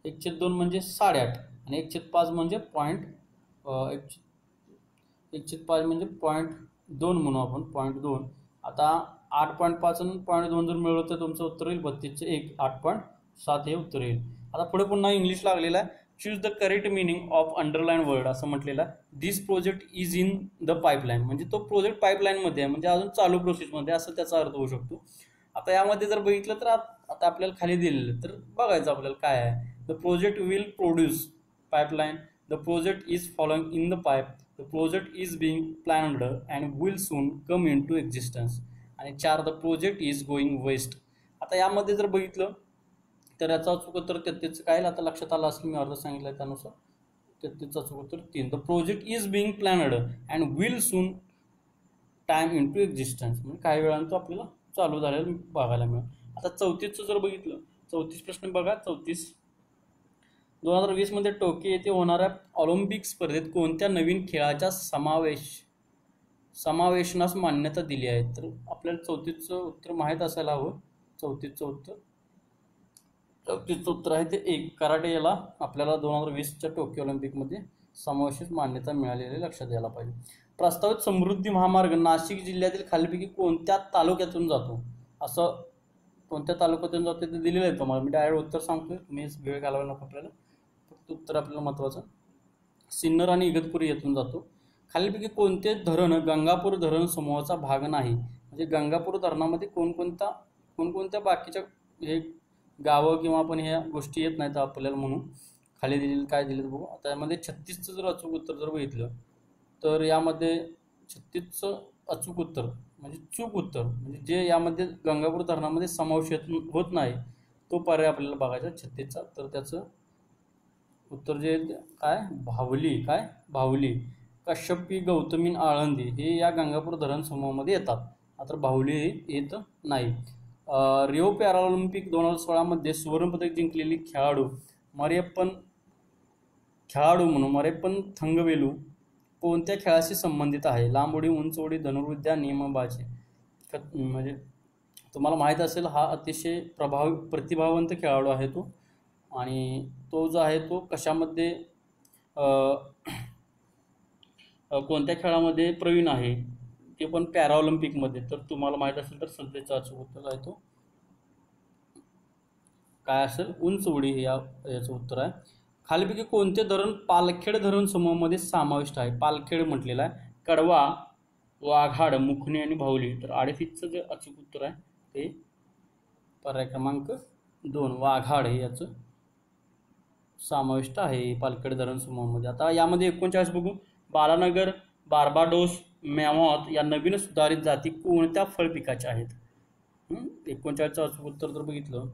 1/2 म्हणजे 8.5 आणि 1/5 म्हणजे 1/5 म्हणजे 0.2 म्हणू आपण, 0.2. आता 8.5 आणि 0.2 जर मिळवलं तर तुमचं उत्तर येईल 32चे 1 8.7 हे उत्तर येईल. आता पुढे पुन्हा इंग्लिश लागलेला आहे. Choose the correct meaning of underline word असं म्हटलेलं आहे. This project is in the pipeline म्हणजे तो प्रोजेक्ट पाईपलाईनमध्ये आहे म्हणजे अजून चालू प्रोसेसमध्ये असं त्याचा अर्थ होऊ शकतो. आता यामध्ये जर बघितलं तर आता आपल्याला खाली दिलेलं तर बघायचं आपल्याला काय आहे. The project will produce pipeline, the project is following in the pipe, the project is being planned and will soon come in to existence. आणि 4 the project is going waste. आता यामध्ये जर बघितलं तर याचा अचूक उत्तर 33 काय. आता लक्षात आलं असं मी अर्थ सांगितलं त्यानुसार 33चं अचूक उत्तर 3. The project is being planned and will soon time into existence म्हणजे काही वेळानं तो आपल्याला चालू झालेला बघायला मिळेल. आता 34चं जर बघितलं 34 प्रश्न बघा. 2020 मध्ये टोकियो येथे होणाऱ्या ऑलिम्पिक स्पर्धेत कोणत्या नवीन खेळाच्या समावेशनास मान्यता दिली आहे? तर आपल्याला 34चं उत्तर माहीत असायला हवं. 34चं उत्तर आहे ते 1 कराटे. याला आपल्याला 2020च्या टोकियो ऑलिम्पिकमध्ये समावेशित मान्यता मिळालेली लक्षात यायला पाहिजे. प्रस्तावित समृद्धी महामार्ग नाशिक जिल्ह्यातील खालीलपैकी कोणत्या तालुक्यातून जातो? असं कोणत्या तालुक्यातून जातो ते दिलेलं आहे तुम्हाला. मी डायरेक्ट उत्तर सांगतोय, तुम्ही वेळ घालवायला नको आपल्याला. फक्त उत्तर आपल्याला महत्त्वाचं. सिन्नर आणि इगतपुरी येथून जातो. खालीलपैकी कोणते धरण गंगापूर धरण समूहाचा भाग नाही? म्हणजे गंगापूर धरणामध्ये कोणकोणत्या बाकीच्या हे गावं किंवा आपण ह्या गोष्टी येत नाहीत आपल्याला, म्हणून खाली दिलेलं काय दिलं बघू. आता यामध्ये 36चं जर अचूक उत्तर जर बघितलं तर यामध्ये 36चं अचूक उत्तर म्हणजे चूक उत्तर, म्हणजे जे यामध्ये गंगापूर धरणामध्ये समावेश होत नाही तो पर्याय आपल्याला बघायचा 36चा. तर त्याचं उत्तर जे काय भावली, कश्यपी, गौतमी, आळंदी हे या गंगापूर धरण समूहामध्ये येतात. मात्र भावली येत नाही. रिओ पॅरालिम्पिक 2016 मध्ये सुवर्णपदक जिंकलेली मरियप्पन थंगवेलू कोणत्या खेळाशी संबंधित आहे? लांब उडी, उंच उडी, धनुर्विद्या, नेमबाजी. म्हणजे तुम्हाला माहीत असेल हा अतिशय प्रतिभावंत खेळाडू आहे तो. आणि तो जो आहे तो कशामध्ये कोणत्या खेळामध्ये प्रवीण आहे ते पण पॅराऑलिम्पिकमध्ये. तर तुम्हाला माहीत असेल तर सध्याचा अचूक उत्तर आहे तो काय असेल? उंच उडी हे याचं उत्तर आहे. खालीपैकी कोणते धरण पालखेड धरण समूहामध्ये समाविष्ट आहे? पालखेड म्हटलेला आहे. कडवा, वाघाड, मुखणे आणि भावली. तर 38चं जे अचूक उत्तर आहे ते पर्याय क्रमांक 2 वाघाड हे याचं समाविष्ट आहे पालखेड धरण समूहामध्ये. आता यामध्ये 39 बघू. बालानगर, बार्बाडोस, मॅमॉथ या नवीन सुधारित जाती कोणत्या फळ पिकाच्या आहेत? 39चं अचूक उत्तर जर बघितलं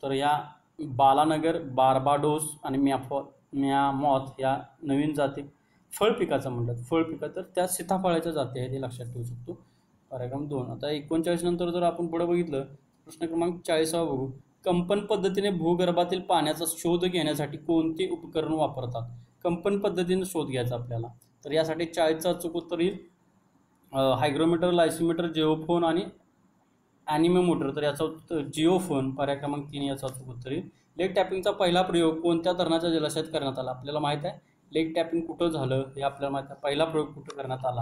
तर या बालानगर, बार्बाडोस आणि मॅमॉथ या नवीन जाती फळ पिकाचं म्हणतात. फळ पिका तर त्या सीताफळाच्या जाती आहेत हे लक्षात ठेवू शकतो. पर्याय 2. आता 39 नंतर जर आपण पुढे बघितलं प्रश्न क्रमांक 40 बघू. कंपन पद्धतीने भूगर्भातील पाण्याचा शोध घेण्यासाठी कोणते उपकरण वापरतात? कंपन पद्धतीने शोध घ्यायचा आपल्याला. तर यासाठी 40चं अचूक उत्तर येईल हायग्रोमीटर, लायसीमीटर, जिओफोन आणि ॲनिमोमीटर. तर याचा उत्तर जिओफोन. पर्याय क्रमांक 3 याचा अचूक उत्तर येईल. लेग टॅपिंगचा पहिला प्रयोग कोणत्या धरणाच्या जलाशयात करण्यात आला? आपल्याला माहीत आहे लेग टॅपिंग कुठं झालं हे आपल्याला माहीत आहे. पहिला प्रयोग कुठं करण्यात आला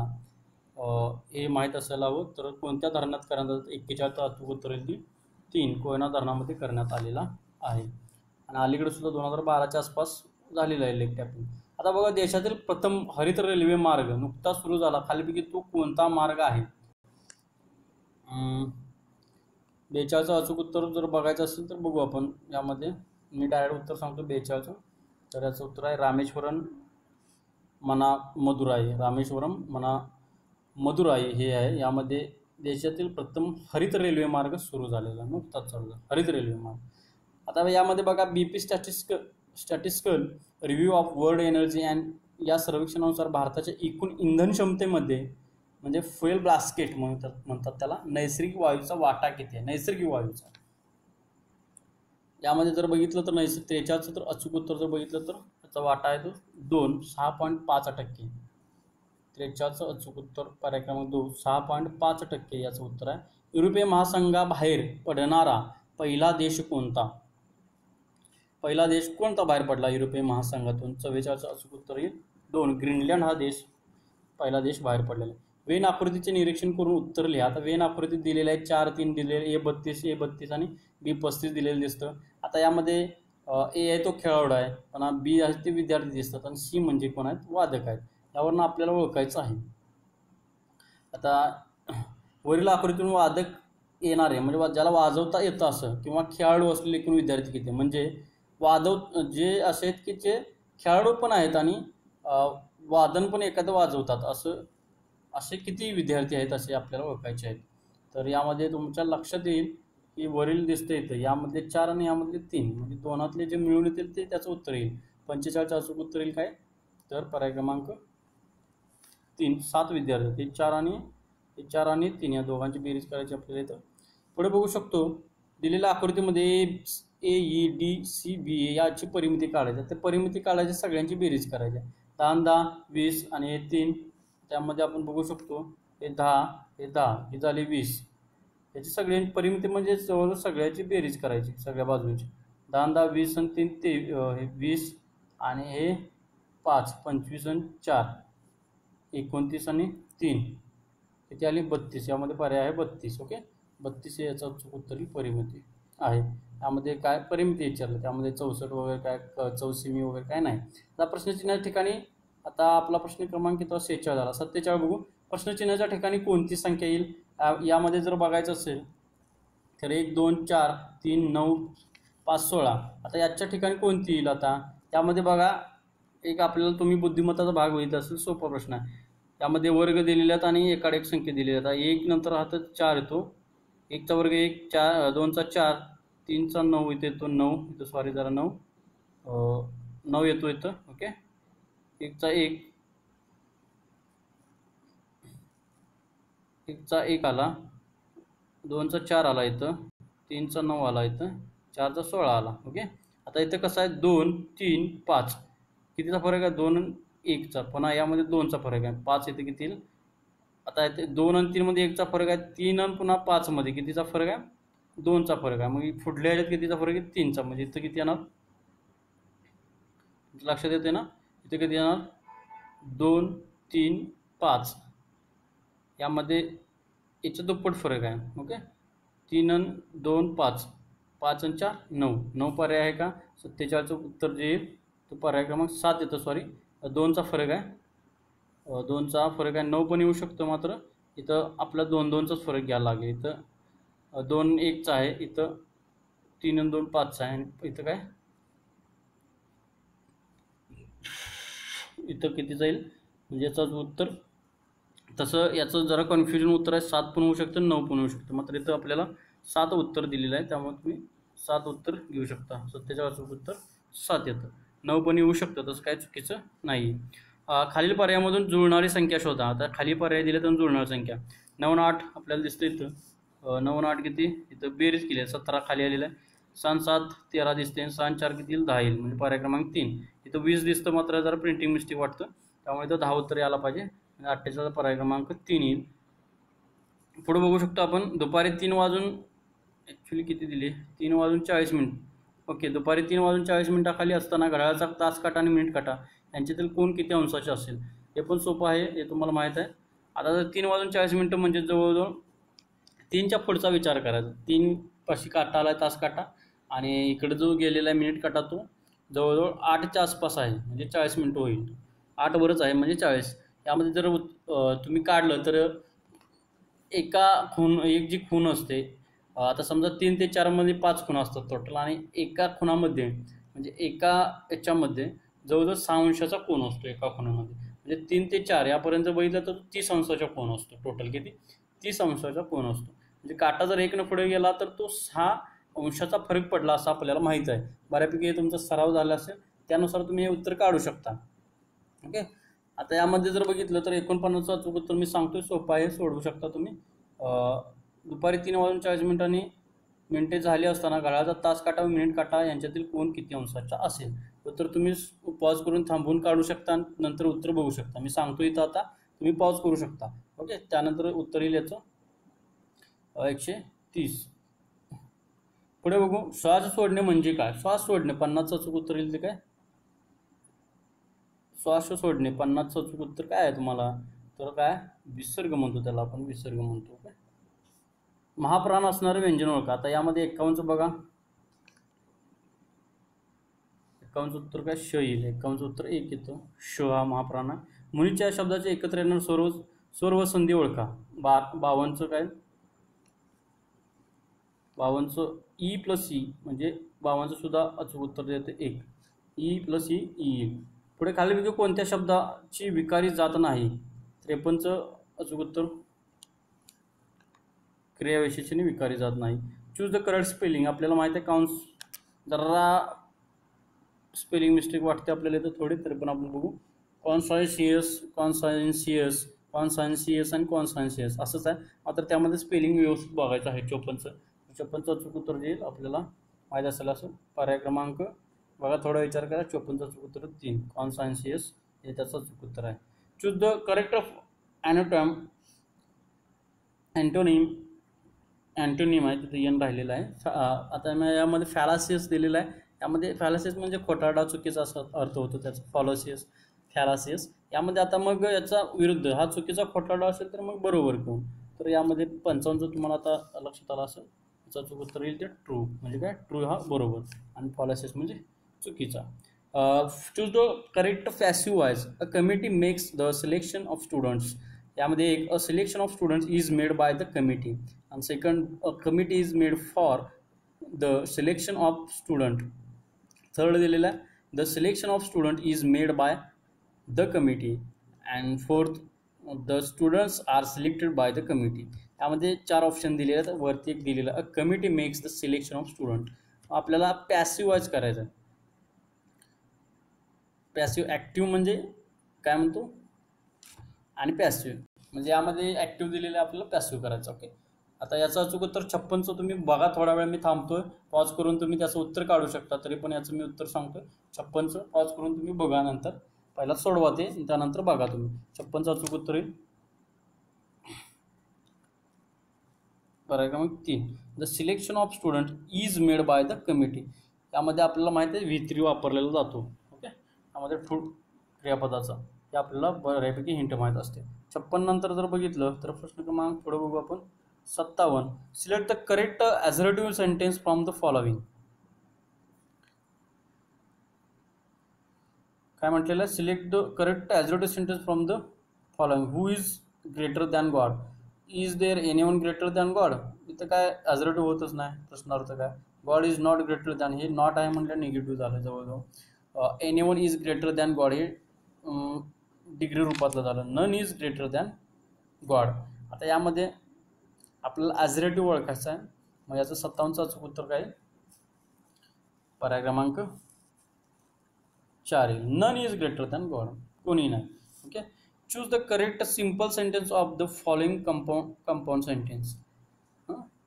हे माहीत असायला हवं. तर कोणत्या धरणात करण्यात आलं? 41चं अचूक उत्तर येईल 3 कोयना धरणामध्ये करण्यात आलेला आहे. आणि अलीकडे सुद्धा 2012च्या आसपास झालेला आहे लेग टॅपिंग. आता बघा, देशातील प्रथम हरित रेल्वे मार्ग नुकताच सुरू झाला. खालीपैकी तो कोणता मार्ग आहे? 42चं अचूक उत्तर जर बघायचं असेल तर बघू आपण. यामध्ये मी डायरेक्ट उत्तर सांगतो 42चं. तर याचं उत्तर आहे रामेश्वरम मदुराई हे आहे. यामध्ये देशातील प्रथम हरित रेल्वे मार्ग सुरू झालेला नुकताच चालू झाला हरित रेल्वे मार्ग. आता यामध्ये बघा BP statistical review of world energy and या सर्वेक्षणानुसार भारताच्या एकूण इंधन क्षमतेमध्ये म्हणजे फ्युएल बास्केट म्हणतात त्याला, नैसर्गिक वायूचा वाटा किती आहे? नैसर्गिक वायूचा यामध्ये जर बघितलं तर 43चं तर अचूक उत्तर जर बघितलं तर त्याचा वाटा आहे तो 6.5%. 43चं अचूक उत्तर पर्याय क्रमांक 2 6.5% याचं उत्तर आहे. युरोपीय महासंघाबाहेर पडणारा पहिला देश कोणता? पहिला देश कोणता बाहेर पडला युरोपीय महासंघातून? 44चं अचूक उत्तर येईल 2 ग्रीनलँड हा देश पहिला देश बाहेर पडलेला आहे. वेन आकृतीचे निरीक्षण करून उत्तर लिहा. आता वेन आकृतीत दिलेले आहे 4, 3 दिलेले, A32 आणि B35 दिलेलं दिसतं. आता यामध्ये ए आहे तो खेळाडू आहे, पण बी आहे ते विद्यार्थी दिसतात आणि सी म्हणजे कोण आहेत? वादक आहेत. यावरून आपल्याला ओळखायचं आहे. आता वरील आकृतीतून वादक येणारे म्हणजे ज्याला वाजवता येतं असं किंवा खेळाडू असलेले एकूण विद्यार्थी किती? म्हणजे जे असे आहेत की जे खेळाडू पण आहेत आणि वादन पण एखादं वाजवतात असे किती विद्यार्थी आहेत असे आपल्याला ओळखायचे आहेत. तर यामध्ये तुमच्या लक्षात येईल की वरील दिसते इथं यामधले 4 आणि यामधले 3 म्हणजे दोनातले जे मिळून येतील ते त्याचं उत्तर येईल. 45चं अचूक उत्तर येईल काय? तर पर्याय क्रमांक 3 7 विद्यार्थी. 4 आणि 3 या दोघांची बेरीज करायची आपल्याला इथं. पुढे बघू शकतो दिलेल्या आकृतीमध्ये ए ई डी सी बी ए याची परिमिती काढायची. तर परिमिती काढायची, सगळ्यांची बेरीज करायची. 10 10 20 आणि हे 3, त्यामध्ये आपण बघू शकतो हे 10 हे 10 ही झाली 20. याची सगळ्यांची परिमिती म्हणजे जवळजवळ सगळ्याची बेरीज करायची, सगळ्या बाजूंची. 10 10 20 आणि 3 ते हे 20 आणि हे 5 25 आणि 4 29 आणि 3 किती आली 32. यामध्ये पर्याय आहे 32. ओके, 32 हे याचा उत्तरी परिमिती आहे. त्यामध्ये काय परिमिती विचारलं, त्यामध्ये 64 वगैरे काय चौसिमी वगैरे काय नाही. आता प्रश्नचिन्हाच्या ठिकाणी आता आपला प्रश्न क्रमांक किती 46 झाला. 47 बघू. प्रश्नचिन्हाच्या ठिकाणी कोणती संख्या येईल यामध्ये जर बघायचं असेल तर 1 2 4 3 9 5 16. आता याच्या ठिकाणी कोणती येईल? आता त्यामध्ये बघा, एक आपल्याला तुम्ही बुद्धिमत्ताचा भाग होईल असेल, सोपा प्रश्न आहे. त्यामध्ये वर्ग दिलेले आहेत आणि एकाड एक संख्या दिलेली आहेत. 1 नंतर हातात 4 येतो, 1 चा वर्ग 1, 4 2 चा 4, 3 चा 9 इथे येतो, 9 इथं सॉरी जरा 9 येतो इथं. ओके, 1 चा 1, 1 चा 1 आला, 2 चा 4 आला इथं, 3 चा 9 आला इथं, 4 चा 16 आला. ओके, आता इथं कसं आहे 2 3 5 कितीचा फरक आहे? 2 आणि 1 चा. पुन्हा यामध्ये 2 चा फरक आहे, 5 इथे किती येईल? आता इथे 2 आणि 3 मध्ये 1 चा फरक आहे, 3 आणि पुन्हा 5 मध्ये कितीचा फरक आहे? 2 चा फरक आहे. मग पुढल्या ह्याच्यात कितीचा फरक आहे? 3 चा. म्हणजे इथं किती येणार? लक्षात येते ना? इथे किती येणार? 2 3 5. यामध्ये याचा दुप्पट फरक आहे. ओके, 3 आणि 2 5, 5 आणि 4 9. 9 पर्याय आहे का? 47चं उत्तर जे येईल तो पर्याय क्रमांक 7 येतं. सॉरी, 2चा फरक आहे, 2चा फरक आहे. 9 पण येऊ शकतो, मात्र इथं आपला 2 2चाच फरक घ्यायला लागेल. इथं 2 1चा आहे, इथं 3 आणि 2 5चा आहे, आणि इथं काय इथं किती जाईल? म्हणजे याचं उत्तर तसं याचं जरा कन्फ्युजन उत्तर आहे. 7 पण होऊ शकतं, 9 पण होऊ शकतं, मात्र इथं आपल्याला 7 उत्तर दिलेलं आहे, त्यामुळे तुम्ही 7 उत्तर घेऊ शकता. 47चं उत्तर 7 येतं. 9 पण येऊ शकतं, तसं काय चुकीचं नाही. खालील पर्यायामधून जुळणारी संख्या शोधा. आता खाली पर्याय दिले तर जुळणारी संख्या 9 आणि 8 आपल्याला दिसतं इथं. 9 आणि 8 किती? इथं बेरीज केली आहे, 17 खाली आलेलं आहे. 6 आणि 7 13 दिसते, 6 आणि 4 किती येईल? 10 येईल, म्हणजे पर्याय क्रमांक 3. इथं 20 दिसतं, मात्र जरा प्रिंटिंग मिस्टेक वाटतं, त्यामुळे इथं 10 उत्तर यायला पाहिजे. 48चा पर्याय क्रमांक 3 येईल. पुढे बघू शकतो आपण, दुपारी 3 वाजून ॲक्च्युली किती दिले? 3 वाजून 40 मिनिट. ओके, दुपारी 3 वाजून 40 मिनिटाखाली असताना घड्याळाचा तास काटा आणि मिनिट काटा यांच्यातील कोण किती अंशाचे असेल? हे पण सोपं आहे, हे तुम्हाला माहीत आहे. आता जर 3 वाजून 40 मिनिटं म्हणजे जवळजवळ 3च्या पुढचा विचार करायचा. 3 पाशी काटा आला आहे, तास काटा, आणि इकडे जो गेलेला आहे मिनिट काटा तो जवळजवळ 8च्या आसपास आहे, म्हणजे 40 मिनिटं होईल. 8 वरच आहे म्हणजे 40. यामध्ये जर तुम्ही काढलं तर एक जी खूण असते, आता समजा 3 ते 4 मध्ये 5 खुणा असतात टोटल, आणि एका खुणामध्ये म्हणजे एका याच्यामध्ये जवळजवळ 6 अंशाचा कोन असतो एका खुणामध्ये. म्हणजे 3 ते 4 यापर्यंत बघितलं तर 30 अंशाचा कोन असतो. टोटल किती? 30 अंशाचा कोन असतो. म्हणजे काटा जर 1 पुढे गेला तर तो 6 अंशाचा फरक पडला असं आपल्याला माहीत आहे. बऱ्यापैकी तुमचा सराव झाला असेल, त्यानुसार तुम्ही हे उत्तर काढू शकता. ओके, आता यामध्ये जर बघितलं तर 49चं अचूक उत्तर मी सांगतोय, सोपं आहे, सोडवू शकता तुम्ही. दुपारी 3 वाजून 40 मिनिटांनी मिनिटे झाली असताना घड्याळाचा तास काटा व मिनिट काटा यांच्यातील कोन किती अंशाचा असेल? उत्तर तुम्ही पॉज करून थांबवून काढू शकता, नंतर उत्तर बघू शकता. मी सांगतो इथं, आता तुम्ही पॉज करू शकता. ओके, त्यानंतर उत्तर येईल याचं 130. पुढे बघू, श्वास सोडणे म्हणजे काय? श्वास सोडणे 50चं अचूक उत्तर येईल ते काय? श्वास सोडणे 50चं अचूक उत्तर काय आहे तुम्हाला? तर काय? विसर्ग म्हणतो त्याला आपण, विसर्ग म्हणतो. काय महाप्राण असणारे व्यंजन ओळखा. आता यामध्ये 51चं बघा, 51चं उत्तर काय? श येईल. 51चं उत्तर 1 येतं, श हा महाप्राण आहे. मुनीच्या शब्दाचे एकत्र येणार स्वर व संधी ओळखा. 52चं काय? 52चं ई प्लस ई, म्हणजे 52चं सुद्धा अचूक उत्तर देते 1. ई प्लस ई येईल. पुढे खालीलपैकी कोणत्या शब्दाची विकारी जात नाही? 53चं अचूक उत्तर क्रियाविशेषणी विकारी जात नाही. Choose the correct spelling. आपल्याला माहिती आहे काउंस जरा स्पेलिंग मिस्टेक वाटते आपल्याला इथं थोडी, तरी पण आपण बघू. कॉन्सायन्सियस, कॉन्सायन्सियस, कॉन्सायन्सियस आणि कॉन्सायन्सियस असंच आहे, मात्र त्यामध्ये स्पेलिंग व्यवस्थित बघायचं आहे. 54चं 54चं अचूक उत्तर जे येईल आपल्याला माहीत असेल असं पर्याय क्रमांक बघा, थोडा विचार करा. 54चं अचूक उत्तर 3 कॉन्सायन्सियस हे त्याचं अचूक उत्तर आहे. Choose the correct of antonym antonym आहे तिथे एन राहिलेला आहे. आता यामध्ये फॅलासियस दिलेला आहे. यामध्ये फॅलासियस म्हणजे खोटारडा, चुकीचा असा अर्थ होतो त्याचा. फॅलासियस यामध्ये आता मग याचा विरुद्ध हा चुकीचा खोटारडा असेल तर मग बरोबर घेऊन. तर यामध्ये 55 तुम्हाला आता लक्षात आलं असेल. याचं अचूक उत्तर येईल ते ट्रू. म्हणजे काय, ट्रू हा बरोबर आणि फॅलासियस म्हणजे चुकीचा. Choose the correct passive voice. A committee makes the selection of students. यामध्ये एक a selection of students is made by the committee आणि second a committee is made for the selection of student. Third दिलेला the selection of student is made by the committee and fourth the students are selected by the committee. यामध्ये 4 option दिलेले आहेत. वरती एक दिलेला a committee makes the selection of student. आपल्याला passive voice करायचं आहे. पॅसिव्ह ॲक्टिव्ह म्हणजे काय म्हणतो आणि पॅसिव्ह म्हणजे यामध्ये ॲक्टिव्ह दिलेलं आपल्याला पॅसिव्ह करायचं. ओके, आता याचं अचूक उत्तर 56चं तुम्ही बघा. थोडा वेळ मी थांबतोय, पॉज करून तुम्ही त्याचं उत्तर काढू शकता. तरी पण याचं मी उत्तर सांगतोय 56चं. पॉज करून तुम्ही बघा, नंतर पहिला सोडवा ते, त्यानंतर बघा तुम्ही. 56चं अचूक उत्तर येईल पर्याय क्रमांक 3 the selection of student is made by the committee. यामध्ये आपल्याला माहिती आहे V3 वापरलेला जातो. ओके, यामध्ये फूड क्रियापदाचा हे आपल्याला बऱ्यापैकी हिंट माहीत असते. 56 नंतर जर बघितलं तर प्रश्न क्रमांक पुढे बघू आपण 57. Select the correct assertive sentence from the following. काय म्हटलेलं आहे, select the correct assertive sentence from the following. Who is greater than God. Is there anyone greater than God. इथं काय ॲझर्टिव्ह होतच नाही. प्रश्नार्थ काय, God is not greater than, हे नॉट आहे म्हटलं निगेटिव्ह झालं जवळजवळ. Anyone is greater than God हे डिग्री रूपातलं झालं. None is greater than God. आता यामध्ये आपल्याला ॲझरेटिव्ह ओळखायचं आहे. मग याचं 57चं अचूक उत्तर काय, पर्याय क्रमांक 4 येईल. None is greater than God, कोणी नाही. Okay, choose the correct simple sentence of the following compound sentence.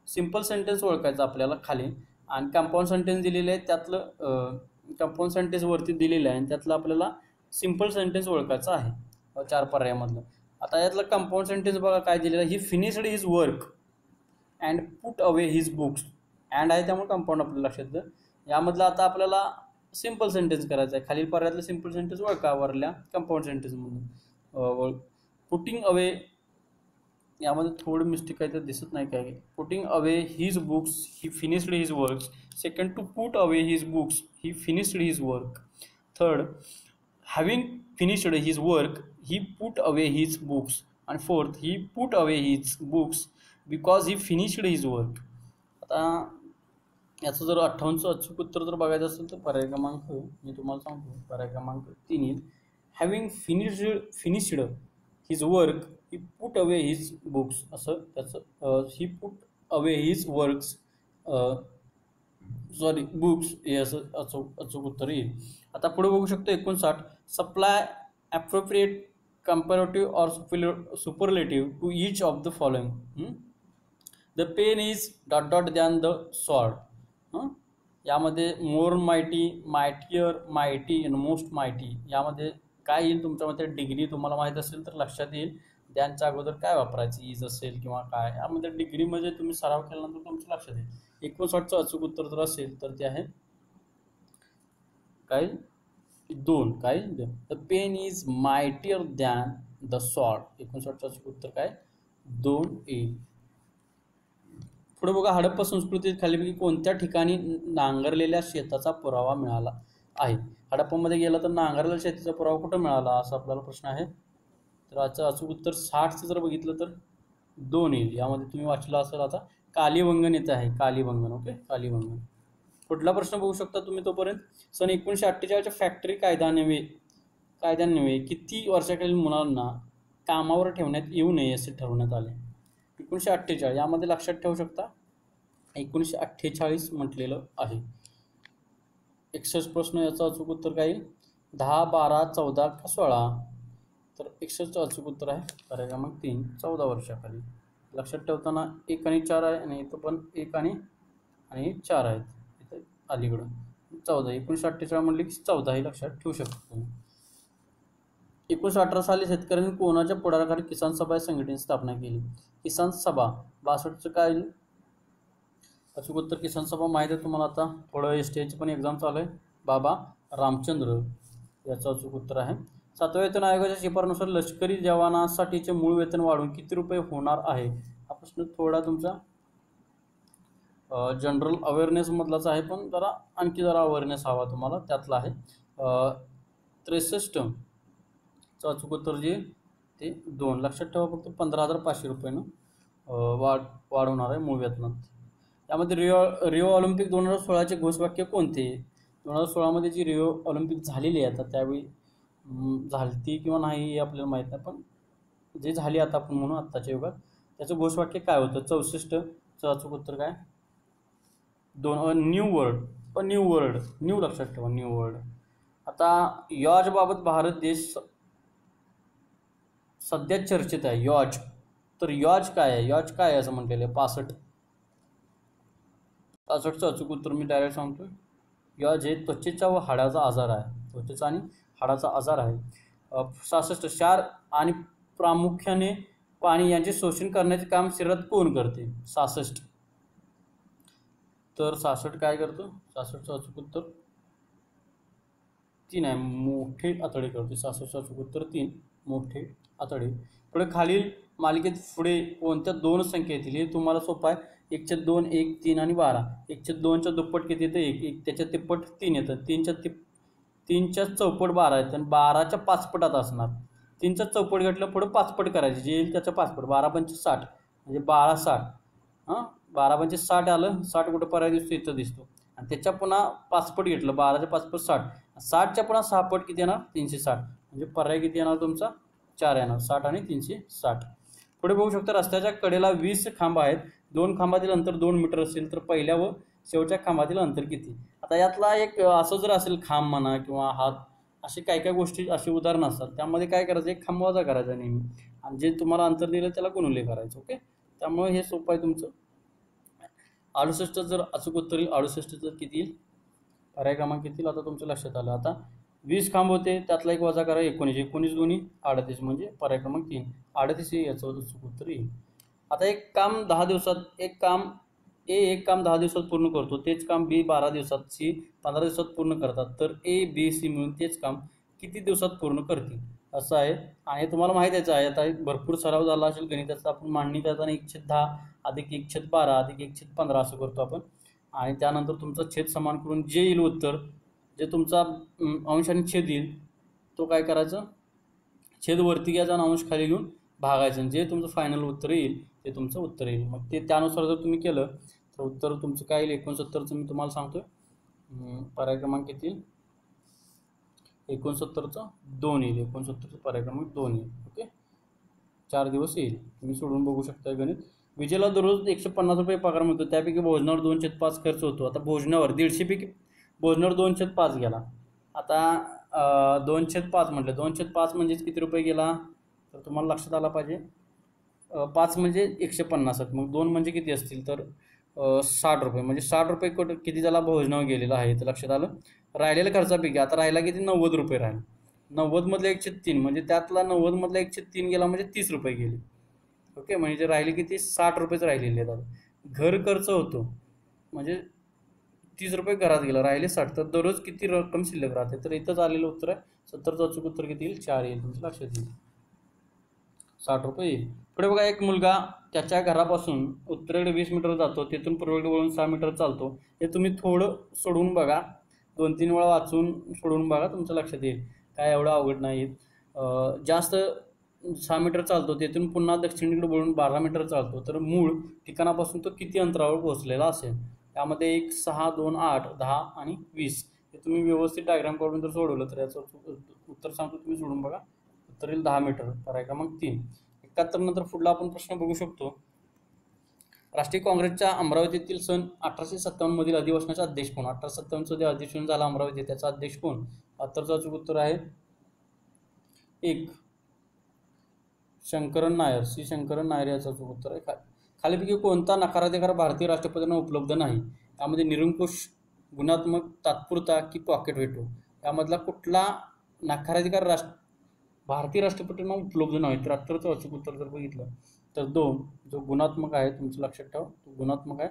Simple sentence ओळखायचं आपल्याला खाली आणि कंपाऊंड सेंटेन्स दिलेले आहे. त्यातलं कंपाऊंड सेंटेन्स वरती दिलेलं आहे आणि त्यातलं आपल्याला सिम्पल सेंटेन्स ओळखायचं आहे 4 पर्यायामधलं. आता यातलं कंपाऊंड सेंटेन्स बघा काय दिलेलं आहे, ही finished his work and put away his books. And आहे त्यामुळे कंपाऊंड आपल्याला लक्षात येतं. यामधलं आता आपल्याला सिम्पल सेंटेन्स करायचं आहे. खालील पर्यायातलं सिम्पल सेंटेन्स ओळखा वरल्या कंपाऊंड सेंटेन्समधून. पुटिंग अवे यामध्ये थोडं मिस्टेक आहे तर दिसत नाही काय. Putting away his books he finished his work. Second, to put away his books he finished his work. Third, having finished his work he put away his books. आणि fourth, he put away his books because he finished his work. आता याचं जर 58चं अचूक उत्तर जर बघायचं असेल तर पर्याय क्रमांक मी तुम्हाला सांगतो, पर्याय क्रमांक 3 येईल. Having finished his work he put away his books असं त्याचं he put away his works books हे असं अचूक उत्तर येईल. आता पुढे बघू शकतो 59. Supply appropriate comparative or superlative to each of the following. The pen is dot than the sword. यामध्ये मोर मायटी, मायटियर, मायटी आणि मोस्ट मायटी यामध्ये काय येईल तुमच्या मते डिग्री तुम्हाला माहीत असेल तर लक्षात येईल. त्यांच्या अगोदर काय वापरायचं, इज असेल किंवा काय. यामध्ये डिग्री म्हणजे तुम्ही सराव केल्यानंतर तुमच्या लक्षात येईल. 59चं अचूक उत्तर जर असेल तर ते आहे काय 2. काय, the pen is mightier than the sword. 59चं अचूक उत्तर काय 2 येईल. पुढे बघा, हडप्पा संस्कृतीत खालीपैकी कोणत्या ठिकाणी नांगरलेल्या शेताचा पुरावा मिळाला आहे. हडप्पामध्ये गेला तर नांगरलेल्या शेतीचा पुरावा कुठं मिळाला असा आपल्याला प्रश्न आहे. तर याचं अचूक उत्तर 60चं जर बघितलं तर 2 येईल. यामध्ये तुम्ही वाचलं असेल आता कालीबंगन येत आहे, कालीबंगन. ओके, कालीबंगन. पुढला प्रश्न बघू शकता तुम्ही तोपर्यंत. सन 1948च्या फॅक्टरी कायद्यान्वये किती वर्षाखालील मुलांना कामावर ठेवण्यात येऊ नये असे ठरवण्यात आले. 1948 यामध्ये लक्षात ठेवू शकता 1948 म्हटलेलं आहे. 61 प्रश्न याचं अचूक उत्तर काय येईल 10, 12, 14 का 16. तर 61चं अचूक उत्तर आहे पर्याय क्रमांक 3 14 वर्षाखाली. लक्षात ठेवताना 1 आणि 4 आहे आणि इथं पण 1 आणि आणि 4 आहेत इथे अलीकडं. 14 1948 म्हणले की 14 हे लक्षात ठेवू शकतो तुम्ही. 1918 साली शेतकऱ्यांनी कोणाच्या पुढाकाराखाली किसान सभा या संघटनेची स्थापना केली? किसान सभा 62चं काय येईल? अचूक उत्तर किसान सभा माहीत आहे तुम्हाला. आता थोडं STIची पण एक्झाम चालू आहे. बाबा रामचंद्र याचं अचूक उत्तर आहे. 7व्या वेतन आयोगाच्या शिफारशीनुसार लष्करी जवानासाठीचे मूळ वेतन वाढवून किती रुपये होणार आहे? हा प्रश्न थोडा तुमचा जनरल अवेअरनेस मधलाच आहे, पण जरा आणखी जरा अवेअरनेस हवा तुम्हाला त्यातला आहे. 63चं अचूक उत्तर जे ते 2. लक्षात ठेवा फक्त 15,500 रुपयानं वाढवणार आहे मूळ वेतनात. त्यामध्ये रिओ ऑलिम्पिक 2016चे घोषवाक्य कोणते? 2016मध्ये जी रिओ ऑलिम्पिक झालेली आहे आता त्यावेळी झालती किंवा नाही हे आपल्याला माहीत नाही, पण जे झाली आता आपण म्हणून आत्ताच्या युगात त्याचं घोषवाक्य काय होतं? 64चं अचूक उत्तर काय? 2. New world. पण न्यू वर्ल्ड, न्यू लक्षात ठेवा, न्यू वर्ल्ड. आता यॉजबाबत भारत देश सध्या चर्चेत आहे. यॉज, तर यॉज काय आहे? यॉज काय आहे असं म्हटलेलं आहे? 65चं अचूक उत्तर मी डायरेक्ट सांगतो. यॉज हे त्वचेचा व हाडाचा आजार आहे. त्वचेचा आणि हाडाचा आजार आहे. 66 क्षार आणि प्रामुख्याने पाणी यांचे शोषण करण्याचे काम शरीरात कोण करते? 66. तर 66 काय करतो? 66चं अचूक उत्तर 3 आहे, मोठे आतडे करते. 66चं अचूक उत्तर 3, मोठे आतडे. पुढे खालील मालिकेत पुढे कोणत्या 2 संख्या येतील? हे तुम्हाला सोपं आहे. 1/2, 1, 3 आणि 12. 1/2च्या दुप्पट किती येतं? 1. त्याच्या तिप्पट 3 येतं. 3च्या चौपट 12 येतं आणि 12च्या पाचपटात असणार. 3चा चौपट घेतलं पुढे पाचपट करायची, जे येईल त्याच्या पाचपट. 12×5 = 60 म्हणजे 12 60. 12×5 = 60 आलं. 60 कुठं पर्याय दिसतो? इथं दिसतो. आणि त्याच्या पुन्हा पाचपट घेतलं, 12च्या पाचपट 60. 60च्या पुन्हा 6 पट किती येणार? 360. म्हणजे पर्याय किती येणार तुमचा? 4 येणार. 60 आणि 360. पुढे बघू शकता रस्त्याच्या कडेला 20 खांब आहेत. 2 खांबातील अंतर 2 मीटर असेल तर पहिल्या व शेवटच्या खांबातील अंतर किती? आता यातला एक असं जर असेल खांब म्हणा किंवा हात, असे काय काय गोष्टी अशी उदाहरणं असतात. त्यामध्ये काय करायचं? एक खांब वजा करायचा नेहमी आणि जे तुम्हाला अंतर दिलं त्याला गुणुले करायचं. ओके, त्यामुळे हे सोपं आहे तुमचं. 68 जर अचूक उत्तर येईल. 68 जर किती येईल? पर्याय क्रमांक किती आता तुमच्या लक्षात आलं. आता 20 खांब होते, त्यातला एक वजा करा. 19. 19 दोन्ही 38 म्हणजे पर्याय क्रमांक 3. 38 हे याचं अचूक उत्तर येईल. आता एक काम 10 दिवसात, एक काम A 10 दिवसात पूर्ण करतो, तेच काम B 12 दिवसात, C 15 दिवसात पूर्ण करतात, तर A, B, C मिळून तेच काम किती दिवसात पूर्ण करतील? असं आहे. आणि तुम्हाला माहितीच आहे, आता भरपूर सराव झाला असेल गणिताचा. आपण मांडणी करताना 1/10 अधिक 1/12 अधिक 1/15 असं करतो आपण. आणि त्यानंतर तुमचा छेद समान करून जे येईल उत्तर, जे तुमचा अंश आणि छेद येईल, तो काय करायचं? छेद वरती घ्यायचा आणि अंश खाली घेऊन भागायचं. जे तुमचं फायनल उत्तर येईल ते तुमचं उत्तर येईल. मग ते त्यानुसार जर तुम्ही केलं तर उत्तर तुमचं काय येईल? 69चं मी तुम्हाला सांगतोय. पर्याय क्रमांक किती येईल? 69चं 2 येईल. 69चं पर्याय क्रमांक 2 येईल. ओके, 4 दिवस येईल. तुम्ही सोडून बघू शकता गणित. विजेला दररोज 150 रुपये पगार मिळतो, त्यापैकी भोजनावर 2/5 खर्च होतो. आता भोजनावर 150 पैकी भोजनावर 2/5 गेला. आता 2/5 म्हटलं, 2/5 म्हणजेच किती रुपये गेला? तर तुम्हाला लक्षात आला पाहिजे. 5 म्हणजे 150, मग 2 म्हणजे किती असतील? तर 60 रुपये. म्हणजे 60 रुपये किती झाला? भोजनावर गेलेला आहे. तर लक्षात आलं. राहिलेल्या खर्चापैकी आता राहिला किती? 90 रुपये राहिले. 90 मधले 1/3 म्हणजे त्यातला 90 मधला 1/3 गेला म्हणजे 30 रुपये गेले. ओके, म्हणजे राहिले किती? 60 रुपयेच राहिलेले आहेत. घर खर्च होतो म्हणजे 30 रुपये घरात गेला, राहिले 60. तर दररोज किती रक्कम शिल्लक राहते? तर इथंच आलेलं उत्तर आहे. 70चं अचूक उत्तर किती येईल? 4 येईल. तुमचं लक्षात येईल. 60 रुपये येईल. पुढे बघा, एक मुलगा त्याच्या घरापासून उत्तरेकडे 20 मीटर जातो, तिथून पूर्वेकडे वळून 6 मीटर चालतो. हे तुम्ही थोडं सोडवून बघा, 2-3 वेळा वाचून सोडवून बघा, तुमच्या लक्षात येईल. काय एवढं अवघड नाही. जास्त 6 मीटर चालतो, तिथून पुन्हा दक्षिणेकडे वळून 12 मीटर चालतो, तर मूळ ठिकाणापासून तो किती अंतरावर पोहोचलेला असेल? त्यामध्ये 1, 6, 2, 8, 10 आणि 20 हे तुम्ही व्यवस्थित डायग्राम करून जर सोडवलं तर याचं उत्तर सांगतो, तुम्ही सोडून बघा. उत्तर येईल 10 मीटर. पर्याय क्रमांक 3. 71 नंतर पुढला आपण प्रश्न बघू शकतो. राष्ट्रीय काँग्रेसच्या अमरावतीतील सन 1857 मधील अधिवेशनाचा अध्यक्ष कोण? 1857चं जे अधिवेशन झालं अमरावती, त्याचा अध्यक्ष कोण? 72चं अचूक उत्तर आहे 1. शंकरन नायर. शंकरन नायर याचं अचूक उत्तर आहे. खालीपैकी कोणता नकाराधिकार भारतीय राष्ट्रपतींना उपलब्ध नाही? यामध्ये निरंकुश, गुणात्मक, तात्पुरता की पॉकेट व्हेटो यामधला कुठला नकाराधिकार भारतीय राष्ट्रपतींना उपलब्ध नाही? 73चं अचूक उत्तर जर बघितलं तर 2. जो गुणात्मक आहे, तुमचं लक्षात ठेवा, तो गुणात्मक आहे,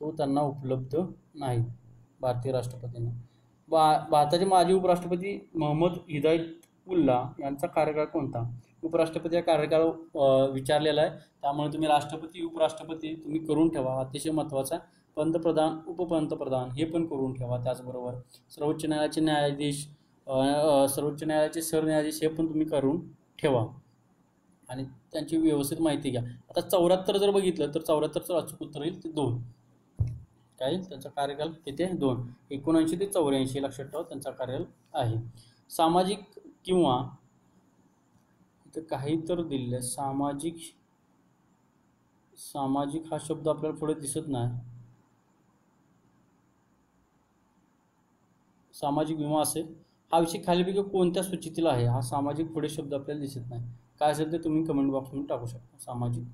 तो त्यांना उपलब्ध नाही भारतीय राष्ट्रपतींना. भारताचे माजी उपराष्ट्रपती मोहम्मद हिदायतुल्ला यांचा कार्यकाळ कोणता? उपराष्ट्रपती हा कार्यकाळ विचारलेला आहे, त्यामुळे तुम्ही राष्ट्रपती उपराष्ट्रपती तुम्ही करून ठेवा, अतिशय महत्त्वाचा आहे. पंतप्रधान उपपंतप्रधान हे पण करून ठेवा. त्याचबरोबर सर्वोच्च न्यायालयाचे न्यायाधीश, सर्वोच्च न्यायालयाचे सरन्यायाधीश हे पण तुम्ही करून ठेवा आणि त्यांची व्यवस्थित माहिती घ्या. आता 74 जर बघितलं तर 74चं अचूक उत्तर येईल ते 2. काय त्यांचा कार्यकाल किती आहे? 2. 79 ते 84 लक्षात ठेवा त्यांचा कार्यकाल आहे. सामाजिक किंवा इथं काही तर दिलेलं आहे, सामाजिक हा शब्द आपल्याला पुढे दिसत नाही. सामाजिक विमा असेल हा विषय खालीपैकी कोणत्या सूचीतील आहे? हा सामाजिक पुढे शब्द आपल्याला दिसत नाही. काय असेल ते तुम्ही कमेंट बॉक्समध्ये टाकू शकता. सामाजिक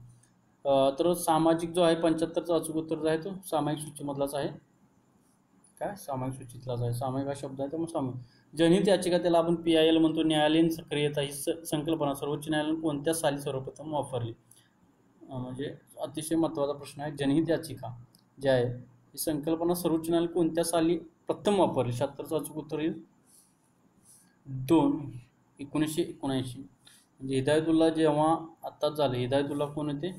तर सामाजिक जो आहे 75चा अचूक उत्तर जो आहे तो सामायिक सूचीमधलाच आहे. काय सामायिक सूचीतलाच आहे. सामायिक हा शब्द आहे त्यामुळे सामायिक. जनहित याचिका त्याला आपण PIL म्हणतो. न्यायालयीन सक्रियता ही संकल्पना सर्वोच्च न्यायालयाने कोणत्या साली सर्वप्रथम वापरली? म्हणजे अतिशय महत्त्वाचा प्रश्न आहे. जनहित याचिका जी आहे ही संकल्पना सर्वोच्च न्यायालय कोणत्या साली प्रथम वापरली? 76चं अचूक उत्तर येईल 2. 1979. म्हणजे हिदायतुल्ला जेव्हा आत्ताच झाले, हिदायतुल्ला कोण होते?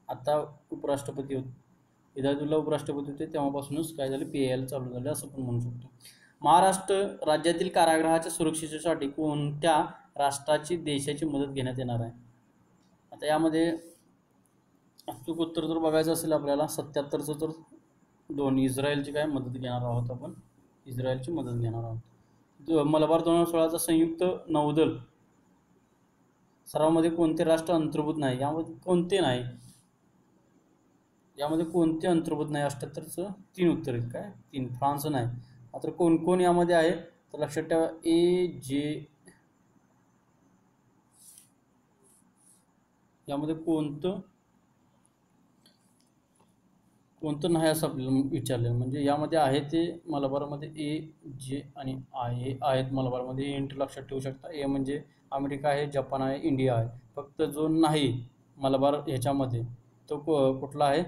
आता उपराष्ट्रपती होते. हिदायतुल्ला उपराष्ट्रपती होते तेव्हापासूनच काय झालं, PIL चालू झाले असं पण म्हणू शकतो. महाराष्ट्र राज्यातील कारागृहाच्या सुरक्षेसाठी कोणत्या राष्ट्राची देशाची मदत घेण्यात येणार आहे? आता यामध्ये अचूक उत्तर जर बघायचं असेल आपल्याला 77चं तर 2. इस्रायलची काय मदत घेणार आहोत आपण? इस्रायलची मदत घेणार आहोत. मलबार 2016चा संयुक्त नौदल सरावामध्ये कोणते राष्ट्र अंतर्भूत नाही? यामध्ये कोणते नाही? यामध्ये कोणते अंतर्भूत नाही? 78चं 3 उत्तर येईल. काय 3? फ्रान्स नाही. मात्र कोण कोण यामध्ये आहे तर लक्षात ठेवा, यामध्ये कोणतं नाही असं आपल्याला विचारलेलं. म्हणजे यामध्ये आहे ते मलबारमध्ये A, J आणि I आहेत. मलबारमध्ये इंट लक्षात ठेवू शकता. A म्हणजे अमेरिका आहे, जपान आहे, इंडिया आहे. फक्त जो नाही मलबार ह्याच्यामध्ये तो कुठला आहे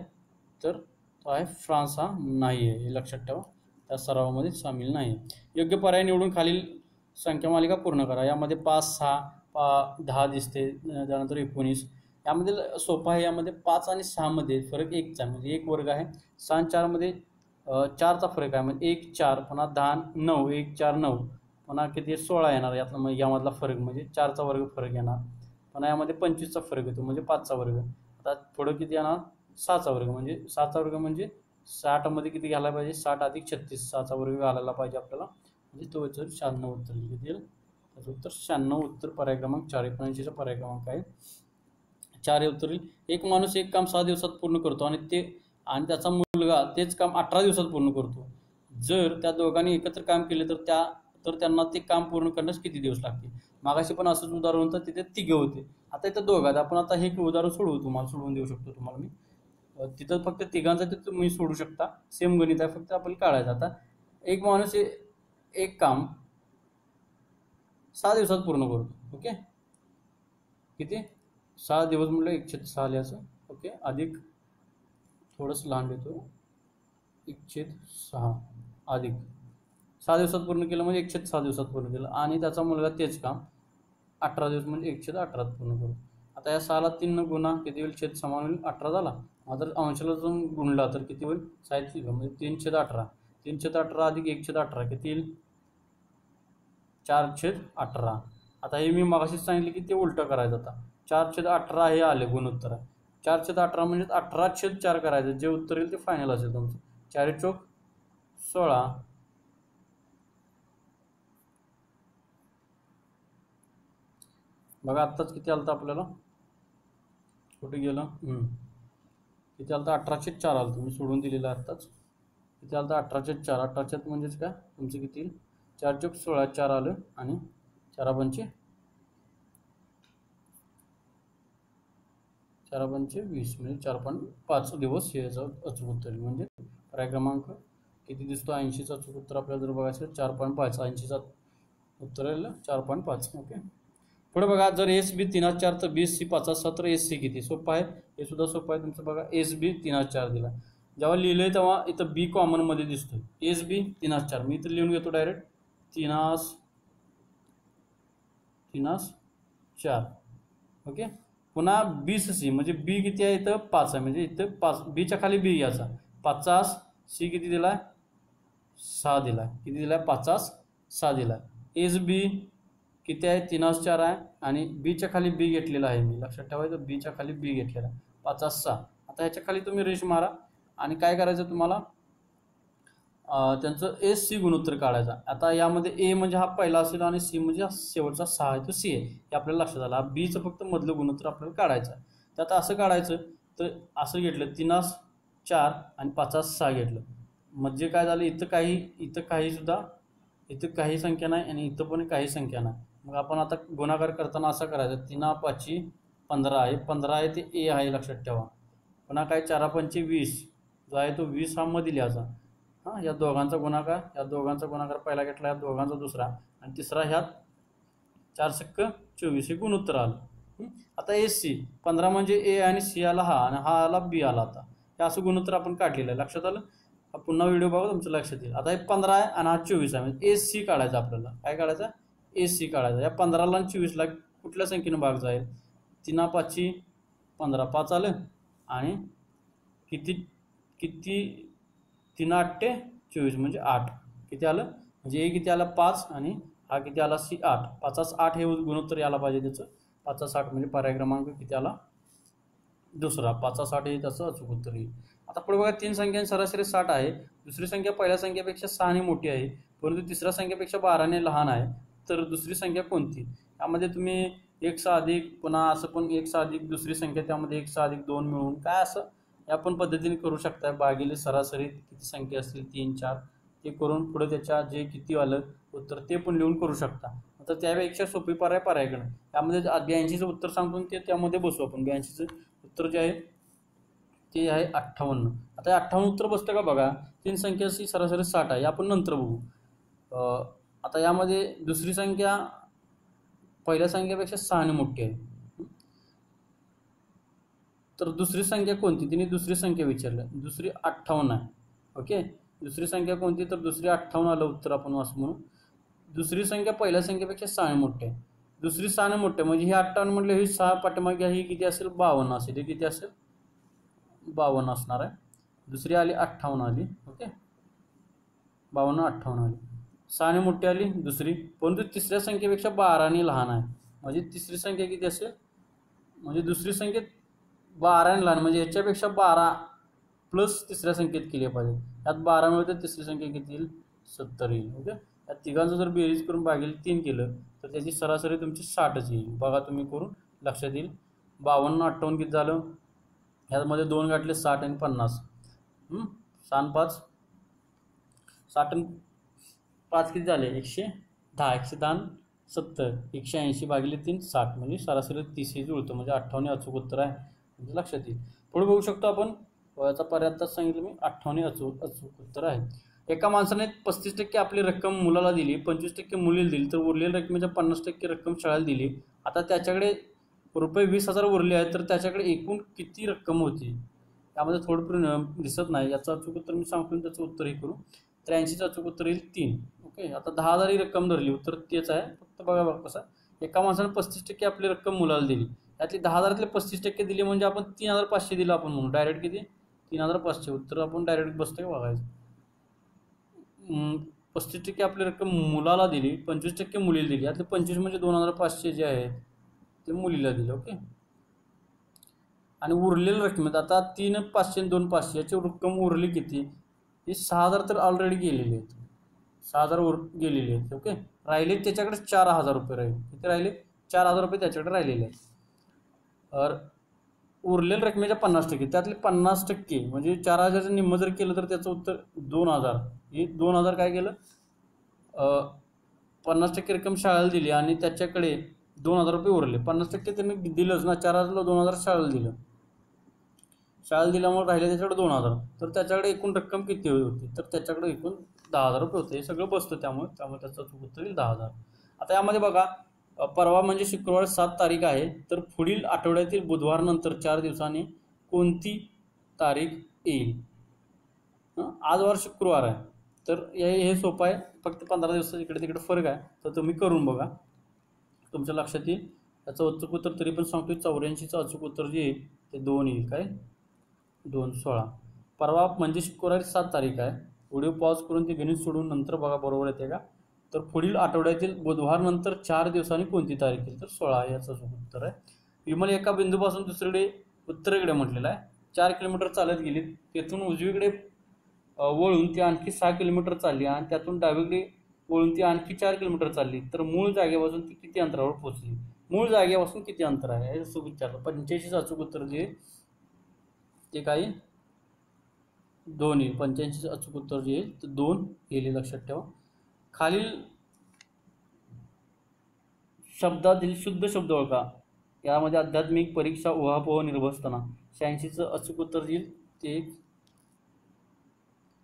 तर तो आहे फ्रान्स, हा नाही आहे, हे लक्षात ठेवा, त्या सरावामध्ये सामील नाही. योग्य पर्याय निवडून खालील संख्या मालिका पूर्ण करा. यामध्ये 5, 6, 10 दिसते, त्यानंतर 19. यामध्ये सोपा आहे. यामध्ये 5 आणि 6 मध्ये फरक 1चा म्हणजे 1 वर्ग आहे. 6 आणि 4 मध्ये 4चा फरक आहे म्हणजे 1, 4, पुन्हा 10, 9, 1, 4, 9, पुन्हा किती 16 येणार यातला. मग यामधला फरक म्हणजे 4चा वर्ग फरक येणार. पुन्हा यामध्ये 25चा फरक येतो म्हणजे 5चा वर्ग. आता पुढं किती येणार 6चा वर्ग म्हणजे 6चा वर्ग म्हणजे 60 मध्ये किती घालायला पाहिजे 60 अधिक 36 6चा वर्ग घालायला पाहिजे आपल्याला. म्हणजे तो उत्तर 96 उत्तर किती येईल? त्याचं उत्तर 96 उत्तर पर्याय क्रमांक 4. 79चा पर्याय क्रमांक आहे 4 उत्तर येईल. एक माणूस एक काम 6 दिवसात पूर्ण करतो आणि त्याचा मुलगा तेच काम 18 दिवसात पूर्ण करतो. जर त्या दोघांनी एकत्र काम केले तर त्यांना ते काम पूर्ण करण्यास किती दिवस लागतील? मागाशी पण असंच उदाहरण होतं, तिथे तिघे होते. आता इथं दोघात आपण आता हे उदाहरण सोडवून देऊ शकतो तुम्हाला मी. तिथं फक्त तिघांचं ते तुम्ही सोडू शकता. सेम गणित आहे, फक्त आपल्याला काढायचं. आता एक माणूस एक काम 6 दिवसात पूर्ण करतो. ओके, किती 6 दिवस म्हटलं 1/6 लिहायचं. ओके, अधिक थोडंसं लहान देतो 1/6 अधिक 6 दिवसात पूर्ण केलं म्हणजे 1/6 दिवसात पूर्ण केलं. आणि त्याचा मुलगा तेच काम 18 दिवस म्हणजे 1/18 पूर्ण करतो. आता या 6ला 3 न गुणा किती होईल? छेद समान होईल 18 झाला. मात्र अंशाला जर गुणला तर किती होईल? 7 म्हणजे 3/18. 3/18 अधिक 1/18 किती येईल? 4/18. आता हे मी मगाशीच सांगितले की ते उलटं करायचं. आता 4/18 हे आले गुणोत्तर आहे. 4/18 म्हणजे 18/4 करायचं. जे उत्तर येईल ते फायनल असेल तुमचं. 4 चोक 16. बघा आत्ताच किती आलं आपल्याला, कुठे गेलं किती आलं? 18/4 आलं. तुम्ही सोडून दिलेलं आत्ताच. किती आलं? 18/4. 18 म्हणजेच काय तुमचं किती येईल? 4 चोक 16 4 आलं आणि 4 पंचे 20 म्हणजे 4.5 दिवस हे याचं अचूक उत्तर म्हणजे पर्याय क्रमांक किती दिसतो 80चा अचूक उत्तर आपल्याला जर बघायचं 4.5 80चा उत्तर आहे 4.5 ओके. पुढे बघा जर एस बी 3/4 तर बी सी 5/7 तर एस सी किती सोपं आहे हे सुद्धा सोपं आहे तुमचं बघा एस बी 3/4 दिला जेव्हा लिहिलंय तेव्हा इथं बी कॉमन मध्ये दिसतो एस बी 3/4 मी इथं लिहून घेतो डायरेक्ट 3/4 ओके. पुन्हा बी सी म्हणजे बी किती आहे इथं 5 आहे म्हणजे इथं 5 बीच्या खाली बी याचा 50 सी किती दिलाय 6 दिलाय किती दिलाय 50 6 दिलाय एस बी किती आहे 3/4 आहे आणि बीच्या खाली बी घेतलेला आहे मी लक्षात ठेवायचं बीच्या खाली बी घेतलेला 50 6 आता ह्याच्या खाली तुम्ही रेष मारा आणि काय करायचं तुम्हाला त्यांचं एस सी गुणोत्तर काढायचा. आता यामध्ये ए म्हणजे हा पहिला असेल आणि सी म्हणजे शेवटचा 6 आहे तो सी आहे हे आपल्याला लक्षात आलं. बीचं फक्त मधलं गुणोत्तर आपल्याला काढायचं आहे. तर आता असं काढायचं तर असं घेतलं 3/4 आणि 5/6 घेतलं म्हणजे काय झालं इथं काही संख्या नाही आणि इथं पण काही संख्या नाही. मग आपण आता गुणाकार करताना असं करायचं 3/5 15 आहे 15 आहे ते ए आहे लक्षात ठेवा. पुन्हा काय 4/5 20 जो आहे तो 20 हा मध्ये लिहायचा. हां या दोघांचा गुणाकार पहिला घेतला या दोघांचा दुसरा आणि तिसरा ह्यात 4×24 हे गुणोत्तर आलं. आता एस सी 15 म्हणजे ए आणि सी आला हा आणि हा आला बी आला. आता हे असं गुणोत्तर आपण काढलेलं आहे लक्षात आलं. पुन्हा व्हिडिओ बघा तुमचं लक्षात येईल. आता हे 15 आहे आणि हा 24 आहे म्हणजे एस सी काढायचा आपल्याला काय काढायचं एस सी काढायचा. या 15ला आणि 24ला कुठल्या संख्येनं भाग जाईल 3/5 15 5 आलं आणि किती 3/8 24 म्हणजे 8 किती आलं म्हणजे ए किती आला 5 आणि हा किती आला सी 8 5/8 हे गुणोत्तर यायला पाहिजे त्याचं 5/8 म्हणजे पर्याय क्रमांक किती आला दुसरा 5/8 हे त्याचं अचूक उत्तर येईल. आता पुढे बघा 3 संख्यांची सरासरी 60 आहे दुसरी संख्या पहिल्या संख्येपेक्षा 6 ने मोठी आहे परंतु तिसऱ्या संख्येपेक्षा 12 ने लहान आहे तर दुसरी संख्या कोणती. यामध्ये तुम्ही 1 पुन्हा असं पण 1 दुसरी संख्या त्यामध्ये 1 2 मिळून काय असं या पण पद्धतीने करू शकता. भागिले सरासरी किती संख्या असतील 3 4 ते करून पुढे त्याच्या जे किती आलं उत्तर ते पण लिहून करू शकता. तर त्यापेक्षा सोपी पर्यायकडे त्यामध्ये 82चं उत्तर सांगतो ते त्यामध्ये बसू आपण. 82चं उत्तर जे आहे ते आहे 58. आता 58 उत्तर बसतं का बघा 3 संख्याची सरासरी 60 आहे आपण नंतर बघू. आता यामध्ये दुसरी संख्या पहिल्या संख्येपेक्षा 6 ने मोठी आहे तर दुसरी संख्या कोणती तिने दुसरी संख्या विचारलं दुसरी 58 आहे ओके. दुसरी संख्या कोणती तर दुसरी 58 आलं उत्तर आपण असं म्हणू. दुसरी संख्या पहिल्या संख्येपेक्षा 6 ने मोठी आहे दुसरी 6 ने मोठी आहे म्हणजे ही 58 म्हटलं ही 6 पाठीमागे ही किती असेल 52 असेल हे किती असेल 52 असणार आहे. दुसरी आली 58 आली ओके 52 58 आली 6 ने मोठी आली दुसरी परंतु तिसऱ्या संख्येपेक्षा 12 ने लहान आहे म्हणजे तिसरी संख्या किती असेल म्हणजे दुसरी संख्येत 12 ने लहान म्हणजे याच्यापेक्षा 12 प्लस तिसऱ्या संख्येत केली पाहिजे. यात 12 मिळते तिसरी संख्या किती येईल 70 येईल ओके. या तिघांचं जर बेरीज करून भागिले 3 केलं तर त्याची सरासरी तुमची 60च येईल. बघा तुम्ही करून लक्षात येईल. 52 58 किती झालं ह्यामध्ये 2 गाठले 60 आणि 50 6 5 60 आणि 5 किती झाले 110 110 70 180 भागिले 3 60 म्हणजे सरासरी 30 हे जुळतं म्हणजे 58 अचूक उत्तर आहे म्हणजे लक्षात येईल. पुढे बघू शकतो आपण याचा पर्याय आत्ताच सांगितलं मी 58 अचूक उत्तर आहे. एका माणसाने 35% आपली रक्कम मुलाला दिली 25% मुलीला दिली तर उरलेल्या रकमेच्या 50% रक्कम शाळेला दिली. आता त्याच्याकडे रुपये 20,000 उरले आहेत तर त्याच्याकडे एकूण किती रक्कम होती. यामध्ये थोडं दिसत नाही याचं अचूक उत्तर मी सांगतो त्याचं उत्तर हे करू. 83चं अचूक उत्तर येईल 3 ओके. आता 10,000 ही रक्कम धरली उत्तर तेच आहे फक्त बघा कसं एका माणसाने 35% आपली रक्कम मुलाला दिली यातली 10,000तले 35% दिली म्हणजे आपण 3,500 दिलं आपण म्हणून डायरेक्ट किती 3,500 उत्तर आपण डायरेक्ट बसतोय बघायचं. 35% आपली रक्कम मुलाला दिली 25% मुलीला दिली यातले 25 म्हणजे 2,500 जे आहेत ते मुलीला दिले ओके. आणि उरलेल्या रकमेत आता 3,500 आणि 2,500 याची रक्कम उरली किती ही 6,000 तर ऑलरेडी गेलेली आहेत 6,000 गेलेली आहेत ओके. राहिले त्याच्याकडे 4,000 रुपये राहिले किती राहिले 4,000 रुपये त्याच्याकडे राहिलेले आहेत. तर उरलेल्या रकमेच्या 50% त्यातले 50% म्हणजे 4,000चं निम्म जर केलं तर त्याचं उत्तर 2,000 हे 2,000 काय केलं 50% रक्कम शाळेला दिली आणि त्याच्याकडे 2,000 रुपये उरले 50% त्यांनी दिलंच ना 4,000ला 2,000 शाळेला दिलं शाळेला दिल्यामुळे राहिले त्याच्याकडे 2,000, तर त्याच्याकडे एकूण रक्कम किती होती, तर त्याच्याकडे एकूण 10,000 रुपये होते. हे सगळं बसतं त्यामुळे त्याचं अचूक उत्तर येईल 10,000. आता यामध्ये बघा, परवा म्हणजे शुक्रवार 7 तारीख आहे, तर पुढील आठवड्यातील बुधवार नंतर 4 दिवसांनी कोणती तारीख येईल? आज वार शुक्रवार आहे, तर हे सोपं आहे, फक्त 15 दिवसाचा इकडे तिकडे फरक आहे, तर तुम्ही करून बघा, तुमच्या लक्षात येईल. याचं अचूक उत्तर तरी पण सांगतोय, 84चं अचूक उत्तर जे येईल ते 2 येईल. काय 2/16. परवा म्हणजे शुक्रवारी 7 तारीख आहे. व्हिडिओ पॉज करून ते गणित सोडून नंतर बघा बरोबर येते का. तर पुढील आठवड्यातील बुधवार नंतर 4 दिवसांनी कोणती तारीख येईल, तर 16 याचं अचूक उत्तर आहे. विमल एका बिंदूपासून दुसरीकडे उत्तरेकडे म्हटलेलं आहे, 4 किलोमीटर चालत गेली, तेथून उजवीकडे वळून ती आणखी 6 किलोमीटर चालली आणि त्यातून डावीकडे वळून ती आणखी 4 किलोमीटर चालली, तर मूळ जागेपासून ती किती अंतरावर पोहोचली? मूळ जागेपासून किती अंतर आहे हे असं विचारलं. 85चं अचूक उत्तर जे ते काय 2 येईल. 85चं अचूक उत्तर जे येईल ते 2 येईल, लक्षात ठेवा. खालील शब्दातील शुद्ध शब्द ओळखा. यामध्ये आध्यात्मिक, परीक्षा, उहापोह, निर्भसताना. 86चं अचूक उत्तर येईल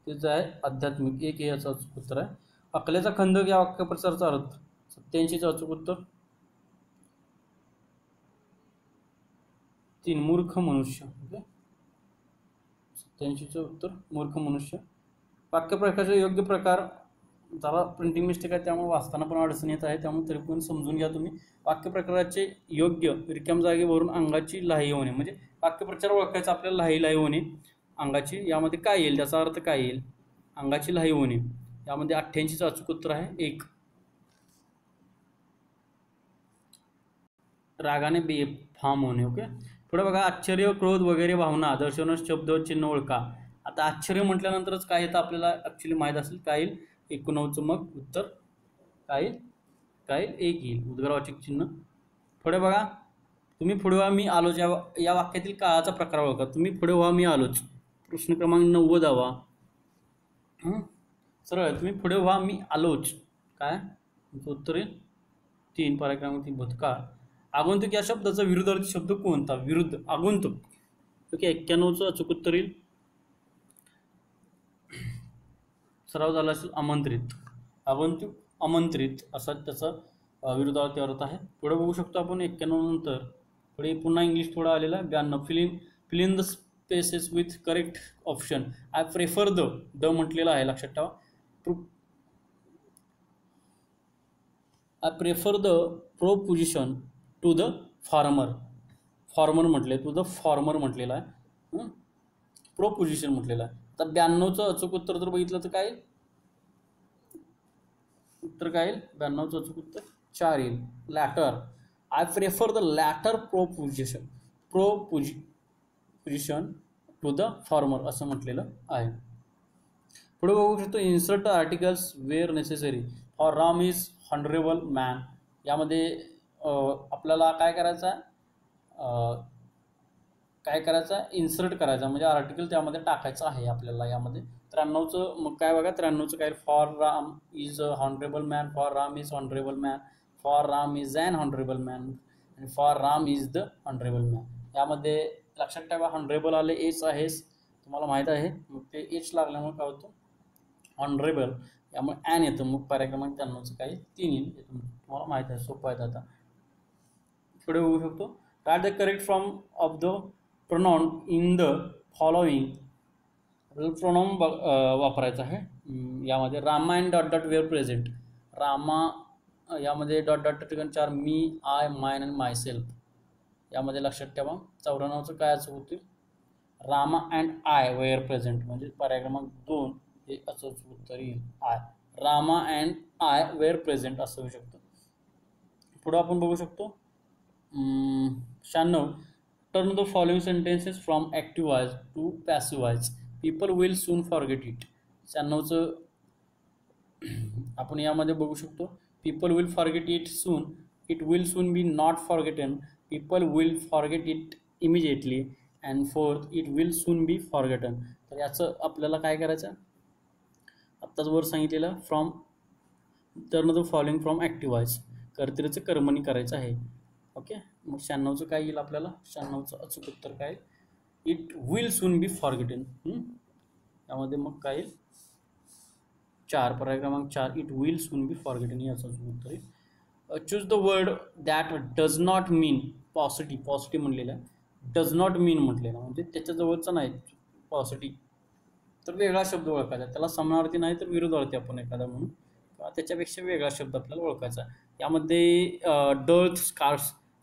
तेच आहे आध्यात्मिक. 1 याचं अचूक उत्तर आहे. अकलेचा खंदक या वाक्यप्रचाराचा अर्थ. 87चं अचूक उत्तर 3 मूर्ख मनुष्य. ओके, 87चं उत्तर मूर्ख मनुष्य. वाक्यप्रकाराचे योग्य प्रकार, जरा प्रिंटिंग मिस्टेक आहे त्यामुळे वाचताना पण अडचण येत आहे, त्यामुळे तरी पण समजून घ्या तुम्ही. वाक्यप्रकाराचे योग्य, रिकाम जागेवरून अंगाची लाही होणे, म्हणजे वाक्यप्रचार ओळखायचा आपल्याला, लाही होणे अंगाची. यामध्ये काय येईल, त्याचा अर्थ काय येईल, अंगाची लाही होणे. यामध्ये 88चं अचूक उत्तर आहे 1. रागाने बेफाम होणे. ओके, पुढे बघा, आश्चर्य, क्रोध वगैरे भावना दर्शवणारे शब्द चिन्ह ओळखा. आता आश्चर्य म्हटल्यानंतरच काय येतं आपल्याला ॲक्च्युली माहीत असेल, काय येईल 89चं मग उत्तर काय येईल 1 येईल, उद्गारवाचक चिन्ह. पुढे बघा, तुम्ही पुढे व्हा मी आलोच या वाक्यातील काळाचा प्रकार ओळखा. तुम्ही पुढे व्हा मी आलोच, प्रश्न क्रमांक 90. सरळ, तुम्ही पुढे व्हा मी आलोच, काय उत्तर येईल 3, पर्याय क्रमांक 3 भूतकाळ. आगंतुक या शब्दाचा विरुद्धार्थी शब्द कोणता? विरुद्ध, आगंतुक. ओके, 91चं अचूक उत्तर येईल, सराव झाला असेल, आमंत्रित. आगंतुक आमंत्रित असा त्याचा विरुद्धार्थी अर्थ आहे. पुढे बघू शकतो आपण 91 नंतर पुढे पुन्हा इंग्लिश थोडा आलेला आहे. 92 fill in the spaces with correct option. I prefer the म्हटलेलं आहे, लक्षात ठेवा. I prefer the proposition to the former म्हटले, टू द फॉर्मर म्हटलेलं आहे, प्रोपोजिशन म्हटलेलं आहे. तर 92चं अचूक उत्तर जर बघितलं तर काय उत्तर काय येईल, 92चं अचूक उत्तर 4 येईल, latter. I prefer the latter proposition to the former असं म्हटलेलं आहे. पुढे बघू शकतो, insert articles where necessary. For Ram is honourable man. यामध्ये आपल्याला काय करायचं इन्सर्ट करायचा, म्हणजे आर्टिकल त्यामध्ये टाकायचं आहे आपल्याला. यामध्ये 93चं मग काय बघा, 93चं काय, for Ram is a honourable man, for Ram is honourable man, for Ram is an honourable man, आणि for Ram is the honourable man. यामध्ये लक्षात ठेवा, हॉनरेबल आले एच आहेस, तुम्हाला माहीत आहे, मग ते एच लागल्यामुळे काय होतं हॉनरेबल, यामुळे ॲन येतं, मग पर्याय क्रमांक 93चं काही 3 येईल, तुम्हाला माहीत आहे, सोपं आहे. आता पुढे बघू शकतो, write the correct form of the pronoun in the following. Pronoun वापरायचा आहे यामध्ये. Rama and dot dot were present. Rama यामध्ये डॉट डॉट ठिकाणी 4, me, I, mine and myself. यामध्ये लक्षात ठेवा. 94चं काय असं होतील, Rama and I were present, म्हणजे पर्याय क्रमांक 2 हे असं उत्तर येईल, I. Rama and I were present असं होऊ शकतं. पुढे आपण बघू शकतो 96, turn the following sentences from active voice to passive voice. People will soon forget it. 96चं आपण यामध्ये बघू शकतो, people will forget it soon, it will soon be not forgotten, people will forget it immediately, and 4th it will soon be forgotten. तर याचं आपल्याला काय करायचं, आत्ताच वर सांगितलेलं, from turn the following from active voice, कर्तृत्वाचं कर्मणी करायचं आहे. ओके, मग 96चं काय येईल आपल्याला, 96चं अचूक उत्तर काय, it will soon be forgotten. त्यामध्ये मग काय येईल? 4, पर्याय क्रमांक 4, it will soon be forgotten याचं उत्तर आहे. Choose the word that does not mean positive. Positive म्हणलेलं आहे, डज नॉट मीन म्हटलेलं म्हणजे त्याच्या जवळचं नाही पॉझिटिव्ह, तर वेगळा शब्द ओळखायचा. त्याला समानार्थी नाही तर विरोधार्थी आपण एखादा म्हणून, किंवा त्याच्यापेक्षा वेगळा शब्द आपल्याला ओळखायचा. यामध्ये डर्थ,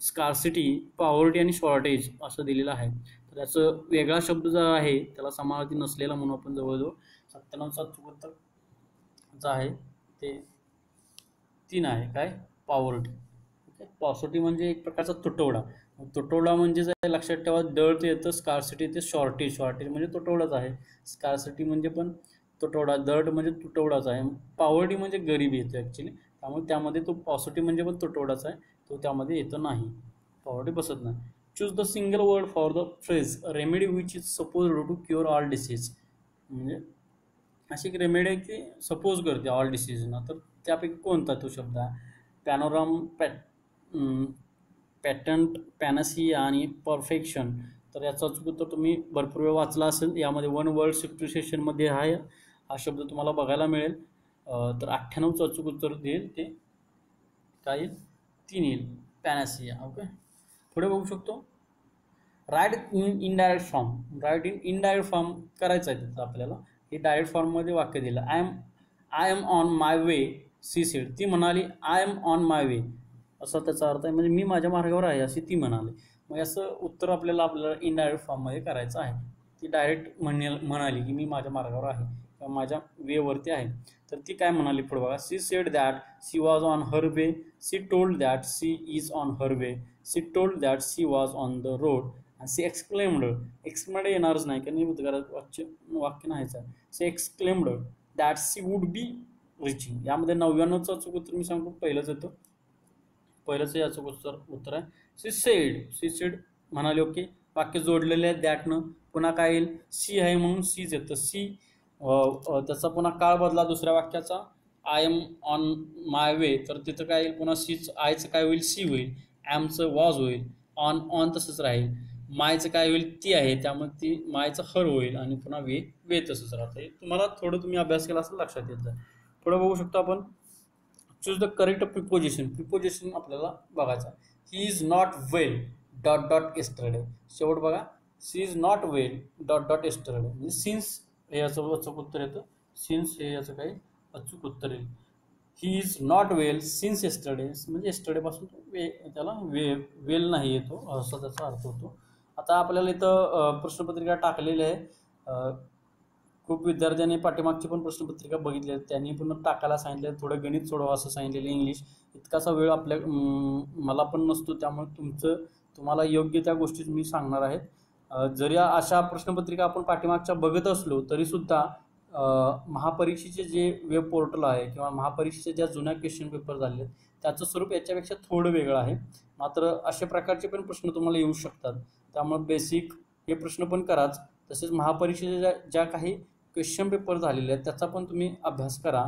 स्कार्सिटी, पॉवर्टी आणि शॉर्टेज असं दिलेलं आहे. तर त्याचं वेगळा शब्द जो आहे त्याला समानार्थी नसलेला म्हणून आपण जवळजवळ 97चा उत्तर जो आहे ते 3 आहे. काय? पॉवर्टी. ओके. पॉवर्टी म्हणजे एक प्रकारचा तुटवडा. तुटवडा म्हणजे जर लक्षात ठेवा, डर्थ येतं, स्कार्सिटी येते, शॉर्टेज म्हणजे तुटवडाच आहे. स्कार्सिटी म्हणजे पण तुटवडा, डर्ट म्हणजे तुटवडाच आहे. पॉवर्टी म्हणजे गरिबी येते ॲक्च्युली. त्यामुळे त्यामध्ये तो पॉवर्टी म्हणजे पण तुटवडाच आहे, तो त्यामध्ये येतो नाही, पॉवर्टी बसत नाही. Choose the single word for the phrase remedy which is suppose to cure all disease. म्हणजे अशी एक रेमेडी आहे की सपोज करते ऑल डिसीजना, तर त्यापैकी कोणता तो शब्द आहे? पॅनोराम, पॅटंट, पॅनसिया आणि परफेक्शन. तर याचा उत्तर तुम्ही भरपूर वेळ वाचला असेल. यामध्ये वन वर्ड सिक्वेशनमध्ये हा शब्द तुम्हाला बघायला मिळेल. तर 98चं अचूक उत्तर देईल ते काय येईल? 3 येईल, पॅनसिया. ओके. पुढे बघू शकतो, write in indirect form. Write in indirect form करायचं आहे तिथं आपल्याला. हे डायरेक्ट फॉर्ममध्ये वाक्य दिलं, I am on my way she said. ती म्हणाली I am on my way, असा त्याचा अर्थ आहे, म्हणजे मी माझ्या मार्गावर आहे अशी ती म्हणाली. मग असं उत्तर आपल्याला इनडायरेक्ट फॉर्ममध्ये करायचं आहे. ती डायरेक्ट म्हणाली की मी माझ्या मार्गावर आहे किंवा माझ्या वेवरती आहे. तर ती काय म्हणाली पुढे बघा, she said that she was on her way, she told that she is on her way, she told that she was on the road, आणि सी एक्सक्लेम्ड. एक्सक्लेम्ड येणारच नाही कारण उद्गारात वाक्य नाहीच आहे. She exclaimed that she would be reaching. यामध्ये 99चं अचूक उत्तर मी सांगतो, पहिलंच येतं, पहिलंच याचं उत्तर आहे सी सेड म्हणाले. ओके. वाक्य जोडलेले आहे दॅटनं. पुन्हा काय येईल? सी आहे म्हणून सीज येतं. सी त्याचा पुन्हा काळ बदला दुसऱ्या वाक्याचा, I am on my way, तर तिथं काय येईल? पुन्हा सीच, आयचं काय होईल? सी होईल, ॲमचं वॉज होईल, ऑन तसंच राहील, मायचं काय होईल? ती आहे, त्यामुळे ती मायचं हर होईल, आणि पुन्हा वे तसंच राहतं. तुम्हाला थोडं तुम्ही अभ्यास केला असेल लक्षात येतं. पुढे बघू शकतो आपण, choose the correct preposition. Preposition आपल्याला बघायचं. He is not well dot dot yesterday. शेवट बघा, she is not well dot dot yesterday, म्हणजे सिन्स हे याचं अचूक उत्तर येतं. सिन्स हे याचं काही अचूक उत्तर येईल. ही is not well since yesterday, म्हणजे एस्टरडेपासून त्याला वेल नाही येतो, असा त्याचा अर्थ होतो. आता आपल्याला इथं प्रश्नपत्रिका टाकलेली आहे. खूप विद्यार्थ्यांनी पाठीमागची पण प्रश्नपत्रिका बघितली आहे, त्यांनी पण टाकायला सांगितलं, थोडं गणित सोडवा असं सांगितलेलं. इंग्लिश इतकासा वेळ मला पण नसतो, त्यामुळे तुम्हाला योग्य त्या गोष्टी मी सांगणार आहेत. जरी अशा प्रश्नपत्रिका आपण पाठीमागच्या बघत असलो तरीसुद्धा महापरीक्षेचे जे वेब पोर्टल आहे किंवा महापरीक्षेचे ज्या जुन्या क्वेश्चन पेपर झाले आहेत त्याचं स्वरूप याच्यापेक्षा थोडं वेगळं आहे. मात्र अशा प्रकारचे पण प्रश्न तुम्हाला येऊ शकतात, त्यामुळे बेसिक हे प्रश्न पण कराच. तसेच महापरीक्षेच्या ज्या काही क्वेश्चन पेपर झालेले आहेत त्याचा पण तुम्ही अभ्यास करा.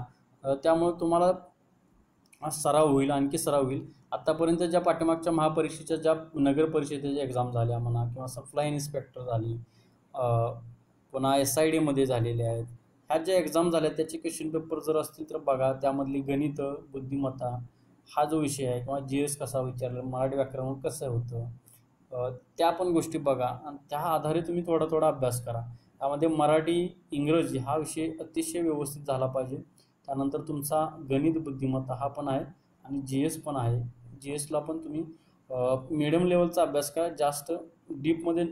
त्यामुळे तुम्हाला सराव होईल, आणखी सराव होईल. आत्तापर्यंत ज्या पाठीमागच्या महापरीक्षेच्या ज्या नगर परिषदेच्या एक्झाम झाल्या म्हणा, किंवा सप्लाय इन्स्पेक्टर झाली, पुन्हा SIDमध्ये झालेले आहेत, ह्या ज्या एक्झाम झाल्या त्याचे क्वेश्चन पेपर जर असतील तर बघा. त्यामधली गणित, बुद्धिमत्ता हा जो विषय आहे, किंवा GS कसा विचारलं, मराठी व्याकरण कसं होतं, त्या पण गोष्टी बघा, आणि त्या आधारे तुम्ही थोडा अभ्यास करा. त्यामध्ये मराठी, इंग्रजी हा विषय अतिशय व्यवस्थित झाला पाहिजे. त्यानंतर तुमचा गणित, बुद्धिमत्ता हा पण आहे, आणि GS पण आहे. GSला पण तुम्ही मिडियम लेवलचा अभ्यास करा. जास्त डीपमध्ये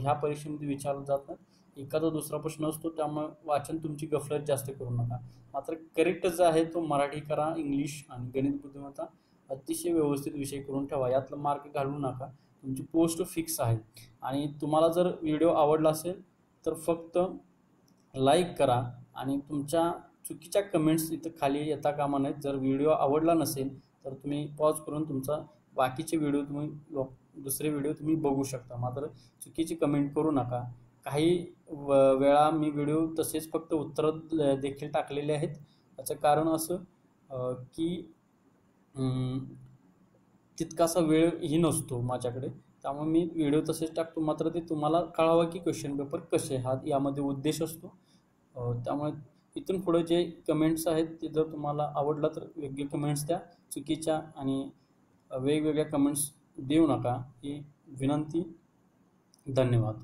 ह्या परीक्षेमध्ये विचारलं जात नाही, एखादा दुसरा प्रश्न असतो, त्यामुळे वाचन तुमची गफलत जास्त करू नका. मात्र करेक्ट जो आहे तो मराठी करा, इंग्लिश आणि गणित, बुद्धिमत्ता अतिशय व्यवस्थित विषय करून ठेवा. यातलं मार्क घालवू नका, तुमची पोस्ट फिक्स आहे. आणि तुम्हाला जर व्हिडिओ आवडला असेल तर फक्त लाईक करा, आणि तुमच्या चुकीच्या कमेंट्स इथं खाली येता कामा नाहीत. जर व्हिडिओ आवडला नसेल तर तुम्ही पॉज करून तुमचा बाकीचे व्हिडिओ दुसरे व्हिडिओ तुम्ही बघू शकता. मात्र चुकीची कमेंट करू नका. काही वेळा मी व्हिडिओ तसेच फक्त उत्तरं देखील टाकलेले आहेत. याचं कारण असं की तितकासा वेळही नसतो माझ्याकडे, त्यामुळे मी व्हिडिओ तसेच टाकतो, मात्र ते तुम्हाला कळावं की क्वेश्चन पेपर कसे हा यामध्ये उद्देश असतो. त्यामुळे इथून पुढे जे कमेंट्स आहेत ते जर तुम्हाला आवडलं तर योग्य कमेंट्स द्या, चुकीच्या आणि वेगवेगळ्या कमेंट्स देऊ नका ही विनंती. धन्यवाद.